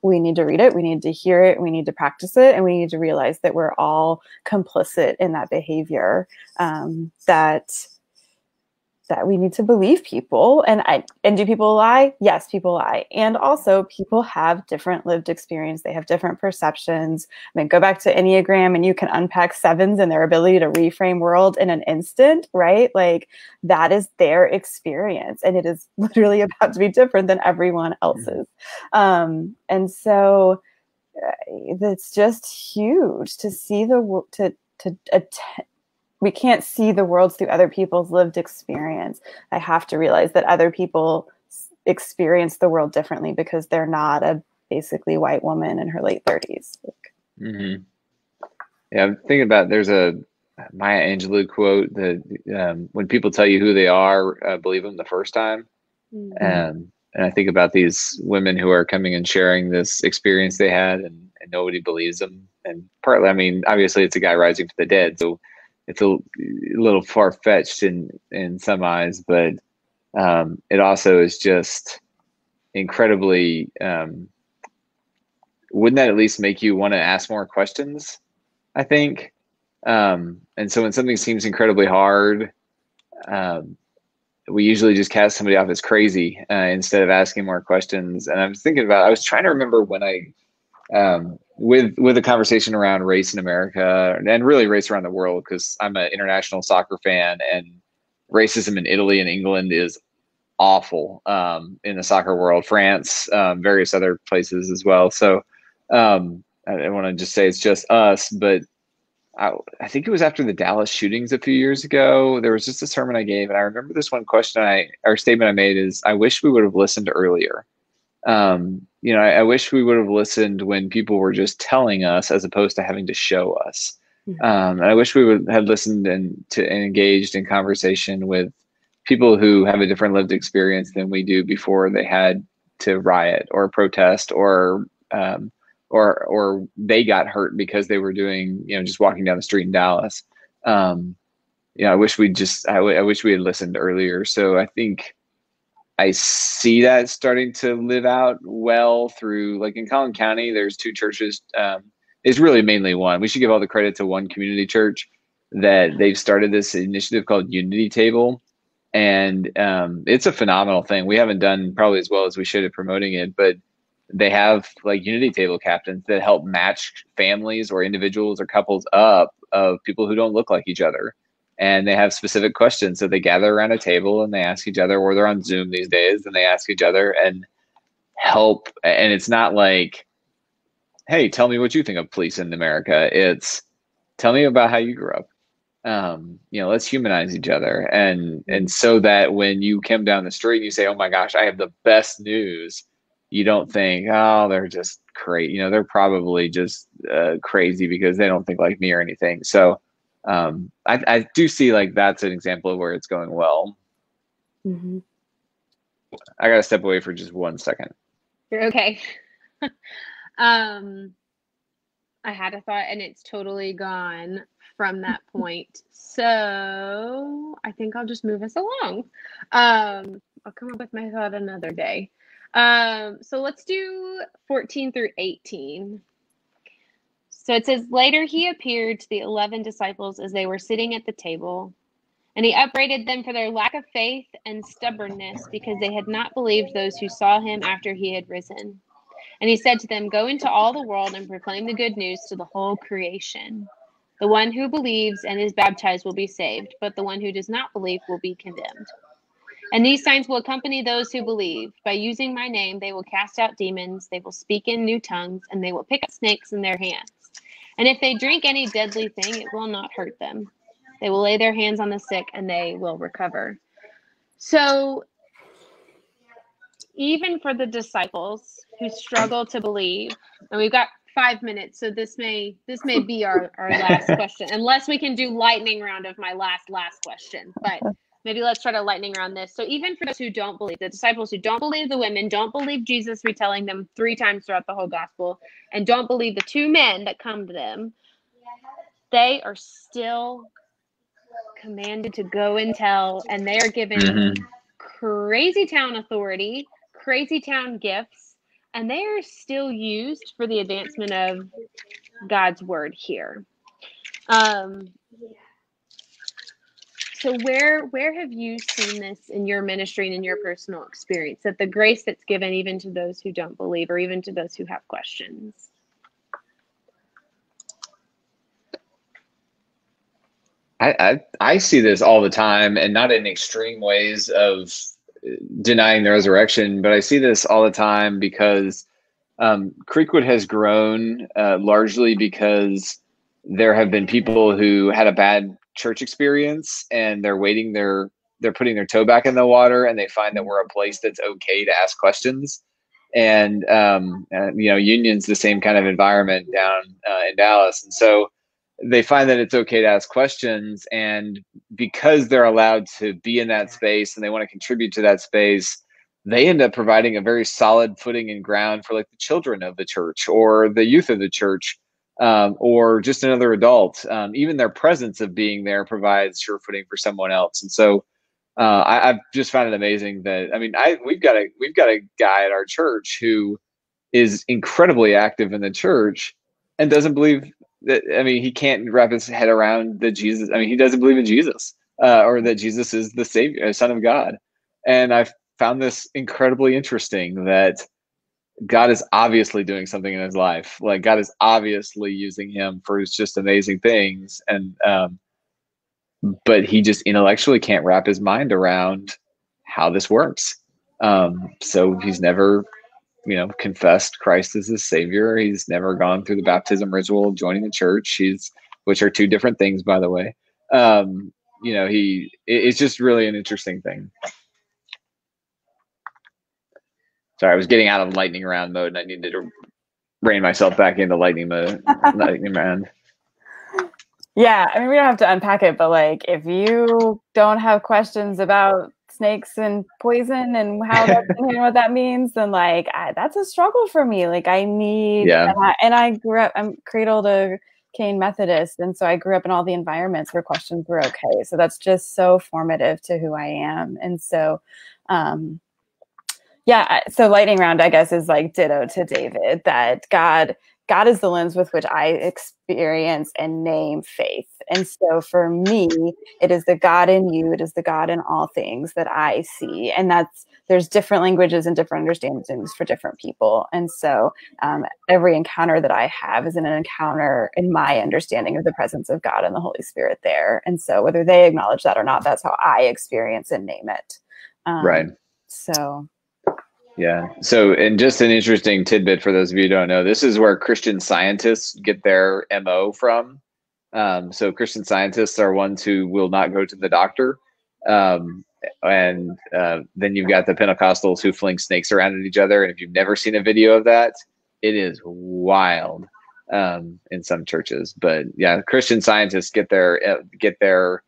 we need to read it, we need to hear it, we need to practice it, and we need to realize that we're all complicit in that behavior, that we need to believe people. And do people lie? Yes, people lie. And also, people have different lived experience. They have different perceptions. I mean, go back to Enneagram, and you can unpack 7s and their ability to reframe world in an instant, right? That is their experience, and it is literally about to be different than everyone else's. And so it's just huge to see we can't see the world through other people's lived experience. I have to realize that other people experience the world differently because they're not a basically white woman in her late 30s. Mm-hmm. Yeah, I'm thinking about, there's a Maya Angelou quote that when people tell you who they are, believe them the first time. Mm-hmm. And I think about these women who are coming and sharing this experience they had, and nobody believes them. And partly, I mean, obviously it's a guy rising from the dead, so it's a little far-fetched in some eyes, but it also is just incredibly, wouldn't that at least make you want to ask more questions, I think? And so when something seems incredibly hard, we usually just cast somebody off as crazy instead of asking more questions. And I was thinking about, I was trying to remember when with a conversation around race in America and really race around the world, because I'm an international soccer fan, and racism in Italy and England is awful in the soccer world, France, various other places as well. So I want to just say it's just us, but I think it was after the Dallas shootings a few years ago. There was just a sermon I gave, and I remember this one question or statement I made is, I wish we would have listened earlier. I wish we would have listened when people were just telling us as opposed to having to show us. And I wish we would have listened and engaged in conversation with people who have a different lived experience than we do before they had to riot or protest or they got hurt because they were doing, just walking down the street in Dallas. I wish I wish we had listened earlier. So I think I see that starting to live out well through, like in Collin County, there's 2 churches. It's really mainly one. We should give all the credit to one community church that they've started this initiative called Unity Table. And it's a phenomenal thing. We haven't done probably as well as we should at promoting it, but they have like Unity Table captains that help match families or individuals or couples up of people who don't look like each other. And they have specific questions. So they gather around a table and they ask each other, or they're on Zoom these days and they ask each other and help. And it's not like, hey, tell me what you think of police in America. It's, tell me about how you grew up. Let's humanize each other. And so that when you come down the street and you say, oh my gosh, I have the best news, you don't think, oh, they're just crazy. They're probably just crazy because they don't think like me or anything. So I do see like that's an example of where it's going well. Mm-hmm. I got to step away for just 1 second. You're okay. I had a thought and it's totally gone from that point. So I think I'll just move us along. I'll come up with my thought another day. So let's do 14 through 18. So it says, later he appeared to the 11 disciples as they were sitting at the table, and he upbraided them for their lack of faith and stubbornness because they had not believed those who saw him after he had risen. And he said to them, go into all the world and proclaim the good news to the whole creation. The one who believes and is baptized will be saved, but the one who does not believe will be condemned. And these signs will accompany those who believe. By using my name, they will cast out demons, they will speak in new tongues, and they will pick up snakes in their hands. And if they drink any deadly thing, it will not hurt them. They will lay their hands on the sick, and they will recover. So even for the disciples who struggle to believe, and we've got 5 minutes, so this may be our last question, unless we can do lightning round of my last question. But maybe let's try to lightning round this. So even for those who don't believe, the disciples who don't believe the women, don't believe Jesus retelling them 3 times throughout the whole gospel, and don't believe the 2 men that come to them, they are still commanded to go and tell, and they are given crazy town authority, crazy town gifts, and they are still used for the advancement of God's word here. So where have you seen this in your ministry and in your personal experience, that the grace that's given even to those who don't believe or even to those who have questions? I see this all the time, and not in extreme ways of denying the resurrection, but I see this all the time because Creekwood has grown largely because there have been people who had a bad church experience and they're putting their toe back in the water, and they find that we're a place that's okay to ask questions. And Union's the same kind of environment down in Dallas. And so they find that it's okay to ask questions, and because they're allowed to be in that space and they want to contribute to that space, they end up providing a very solid footing and ground for like the children of the church or the youth of the church, or just another adult. Even their presence of being there provides sure footing for someone else. And so I've just found it amazing that, we've got a guy at our church who is incredibly active in the church and doesn't believe that, he can't wrap his head around that Jesus, he doesn't believe in Jesus. or that Jesus is the Savior, Son of God. And I found this incredibly interesting, that God is obviously doing something in his life. Like, God is obviously using him for his just amazing things. And, but he just intellectually can't wrap his mind around how this works. So he's never, confessed Christ as his Savior. He's never gone through the baptism ritual of joining the church. Which are two different things, by the way. It's just really an interesting thing. Sorry, I was getting out of lightning round mode, and I needed to rein myself back into lightning mode. Lightning round. Yeah, I mean, we don't have to unpack it, but like, if you don't have questions about snakes and poison and how that's and what that means, then like, that's a struggle for me. Like, I need, and I grew up, I'm cradle to Cane Methodist, and so I grew up in all the environments where questions were okay. So that's just so formative to who I am, and so. So lightning round, I guess, is like ditto to David, that God is the lens with which I experience and name faith. And so for me, it is the God in you, it is the God in all things that I see. And there's different languages and different understandings for different people. And so every encounter that I have is an encounter in my understanding of the presence of God and the Holy Spirit there. And so whether they acknowledge that or not, that's how I experience and name it. Right. So... Yeah. So, and just an interesting tidbit for those of you who don't know, this is where Christian Scientists get their MO from. So Christian Scientists are ones who will not go to the doctor. And then you've got the Pentecostals who fling snakes around at each other. And if you've never seen a video of that, it is wild in some churches. But yeah, Christian Scientists get their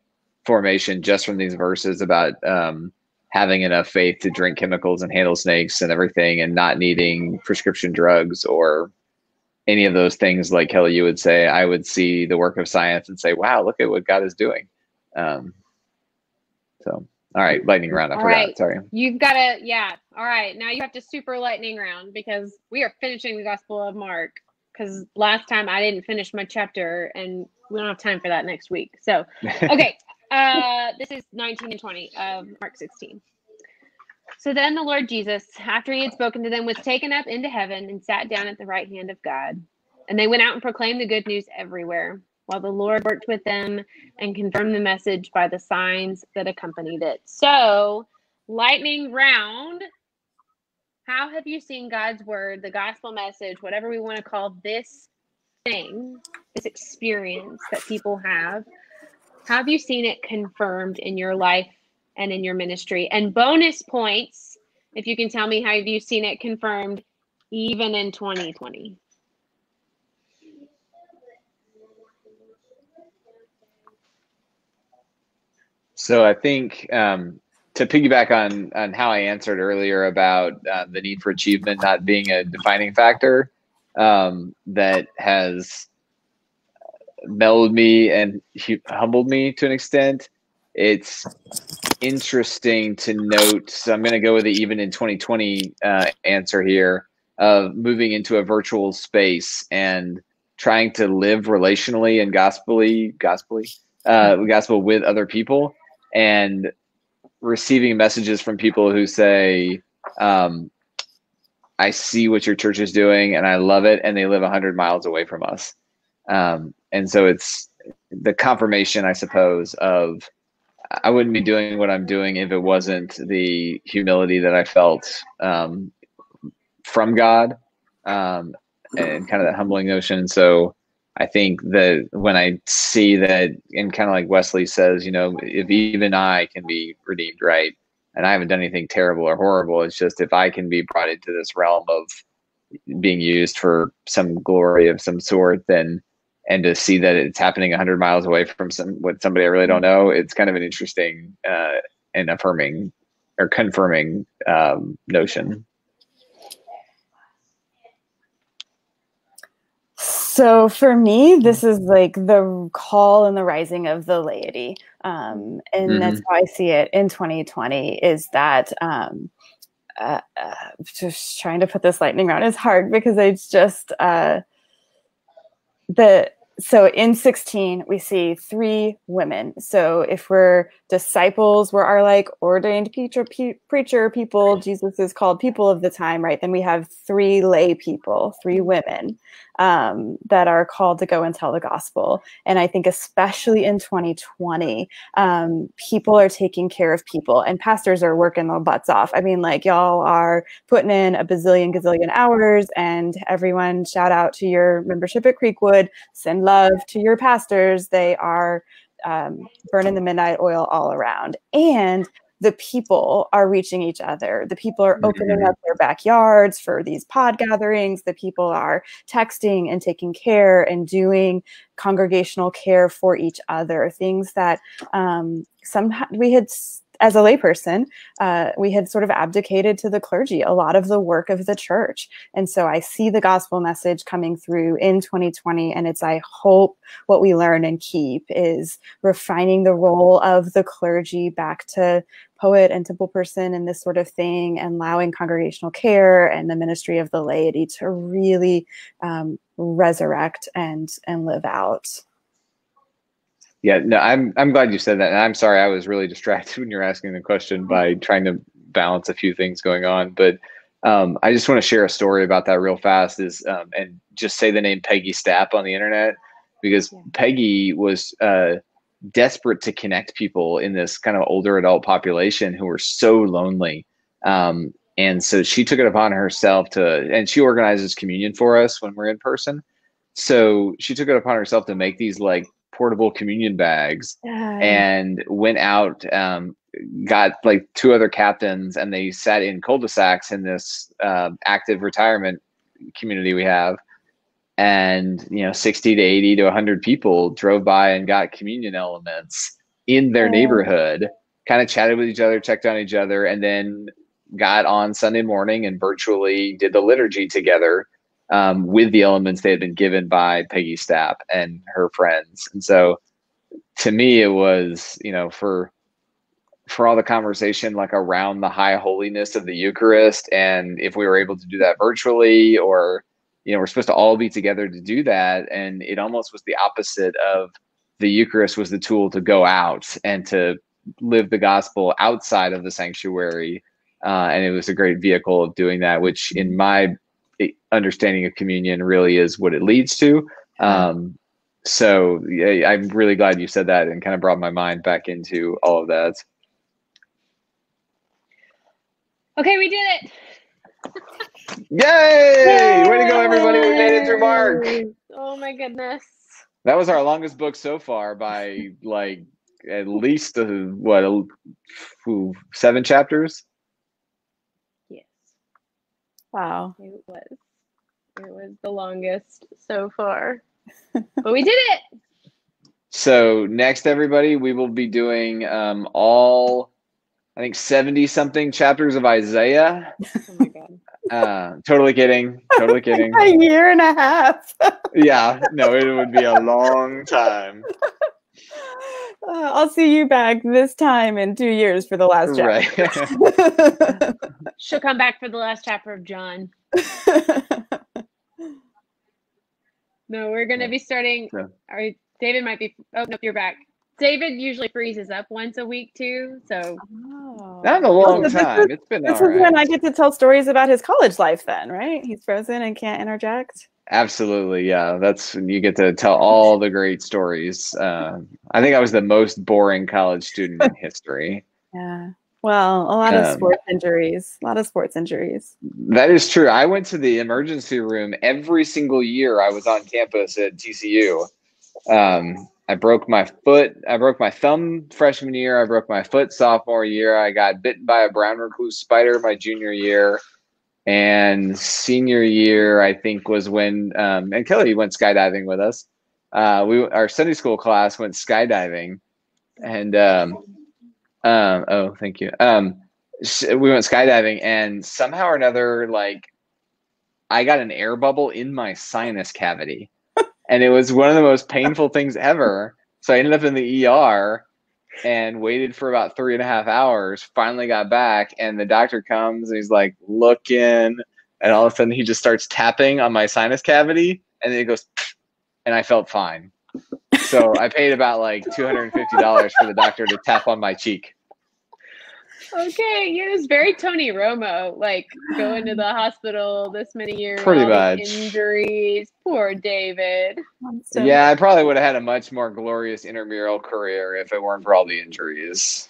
formation just from these verses about having enough faith to drink chemicals and handle snakes and everything, and not needing prescription drugs or any of those things. Like Kelly, you would say, I would see the work of science and say, wow, look at what God is doing. So, all right, lightning round. I forgot. Right. Sorry. You've got to, yeah. All right. Now you have to super lightning round, because we are finishing the Gospel of Mark, because last time I didn't finish my chapter and we don't have time for that next week. So, okay. This is 19 and 20 of Mark 16. So then the Lord Jesus, after he had spoken to them, was taken up into heaven and sat down at the right hand of God. And they went out and proclaimed the good news everywhere, while the Lord worked with them and confirmed the message by the signs that accompanied it. So, lightning round. How have you seen God's word, the gospel message, whatever we want to call this thing, this experience that people have, how have you seen it confirmed in your life and in your ministry? And bonus points, if you can tell me how have you seen it confirmed even in 2020? So I think to piggyback on how I answered earlier about the need for achievement not being a defining factor, that has mellowed me and humbled me to an extent. It's interesting to note. So I'm going to go with the even in 2020 answer here, of moving into a virtual space and trying to live relationally and gospel with other people, and receiving messages from people who say, I see what your church is doing and I love it, and they live 100 miles away from us. And so it's the confirmation, I suppose, of I wouldn't be doing what I'm doing if it wasn't the humility that I felt from God, and kind of that humbling notion. So I think that when I see that, and kind of like Wesley says, if even I can be redeemed, right? And I haven't done anything terrible or horrible. It's just if I can be brought into this realm of being used for some glory of some sort, then, and to see that it's happening 100 miles away from somebody I really don't know, it's kind of an interesting and affirming or confirming notion. So for me, this is like the call and the rising of the laity. And that's how I see it in 2020, is that just trying to put this lightning round is hard, because it's just the So in 16, we see 3 women. So if we're disciples, we're our like ordained preacher people, Jesus is called people of the time, right? Then we have 3 lay people, 3 women that are called to go and tell the gospel. And I think especially in 2020, people are taking care of people and pastors are working their butts off. I mean, like y'all are putting in a bazillion, gazillion hours, and everyone shout out to your membership at Creekwood, send love to your pastors. They are burning the midnight oil all around. And the people are reaching each other. The people are opening up their backyards for these pod gatherings. The people are texting and taking care and doing congregational care for each other. Things that somehow we had, as a layperson, we had sort of abdicated to the clergy, a lot of the work of the church. And so I see the gospel message coming through in 2020. And it's, I hope what we learn and keep is refining the role of the clergy back to poet and temple person and this sort of thing, and allowing congregational care and the ministry of the laity to really resurrect and live out. Yeah, no, I'm glad you said that. And I'm sorry, I was really distracted when you're asking the question by trying to balance a few things going on. But I just want to share a story about that real fast and just say the name Peggy Stapp on the internet, because Peggy was desperate to connect people in this kind of older adult population who were so lonely. And so she took it upon herself and she organizes communion for us when we're in person. So she took it upon herself to make these like portable communion bags and went out, got like 2 other captains, and they sat in cul-de-sacs in this active retirement community we have. And, 60 to 80 to 100 people drove by and got communion elements in their neighborhood, kind of chatted with each other, checked on each other, and then got on Sunday morning and virtually did the liturgy together with the elements they had been given by Peggy Stapp and her friends. And so to me, it was, for all the conversation like around the high holiness of the Eucharist, and if we were able to do that virtually, or we're supposed to all be together to do that. And it almost was the opposite of the Eucharist was the tool to go out and to live the gospel outside of the sanctuary. And it was a great vehicle of doing that, which in my understanding of communion really is what it leads to. So yeah, I'm really glad you said that and kind of brought my mind back into all of that. Okay, we did it. Yay! Way to go, everybody. We made it through Mark. Oh my goodness. That was our longest book so far by like at least 7 chapters. Yes. Wow. It was the longest so far. But we did it. So next, everybody, we will be doing all, I think, 70 something chapters of Isaiah. Oh my God. Totally kidding. A year and a half. Yeah, no, it would be a long time. I'll see you back this time in 2 years for the last chapter. Right. She'll come back for the last chapter of John. No, we're going to be starting. Yeah. David might be. Oh, no, you're back. David usually freezes up once a week too. So not a long time. It's been this is when I get to tell stories about his college life then, right? He's frozen and can't interject. Absolutely. Yeah. That's when you get to tell all the great stories. I think I was the most boring college student in history. Yeah. Well, a lot of sports injuries. That is true. I went to the emergency room every single year I was on campus at TCU. I broke my foot. I broke my thumb freshman year. I broke my foot sophomore year. I got bitten by a brown recluse spider my junior year. And senior year, I think, was when and Kelly went skydiving with us. Our Sunday school class went skydiving, and oh, thank you. We went skydiving, and somehow or another, like, I got an air bubble in my sinus cavity. And it was one of the most painful things ever. So I ended up in the ER and waited for about 3.5 hours, finally got back, and the doctor comes and he's like looking, and all of a sudden he just starts tapping on my sinus cavity, and then he goes, and I felt fine. So I paid about like $250 for the doctor to tap on my cheek. Okay, yeah, it's very Tony Romo, like going to the hospital this many years, Pretty all much. these injuries. Poor David. Yeah, I probably would have had a much more glorious intramural career if it weren't for all the injuries.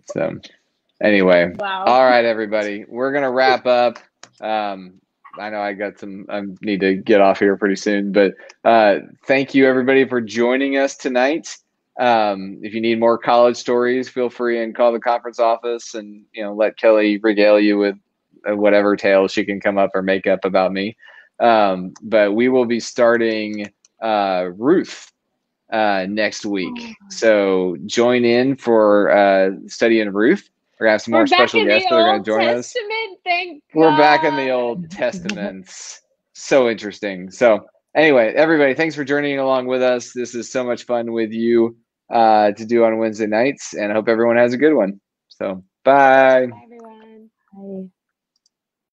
So, anyway, Wow. All right, everybody, we're gonna wrap up. I know I need to get off here pretty soon, but thank you everybody for joining us tonight. If you need more college stories, feel free and call the conference office and let Kelly regale you with whatever tale she can come up or make up about me. But we will be starting Ruth next week. So join in for studying Ruth. We're gonna have some more special guests that are going to join us. Thank God. We're back in the Old Testaments. So interesting. So anyway, everybody, thanks for journeying along with us. This is so much fun with you to do on Wednesday nights, and I hope everyone has a good one. So bye. Bye,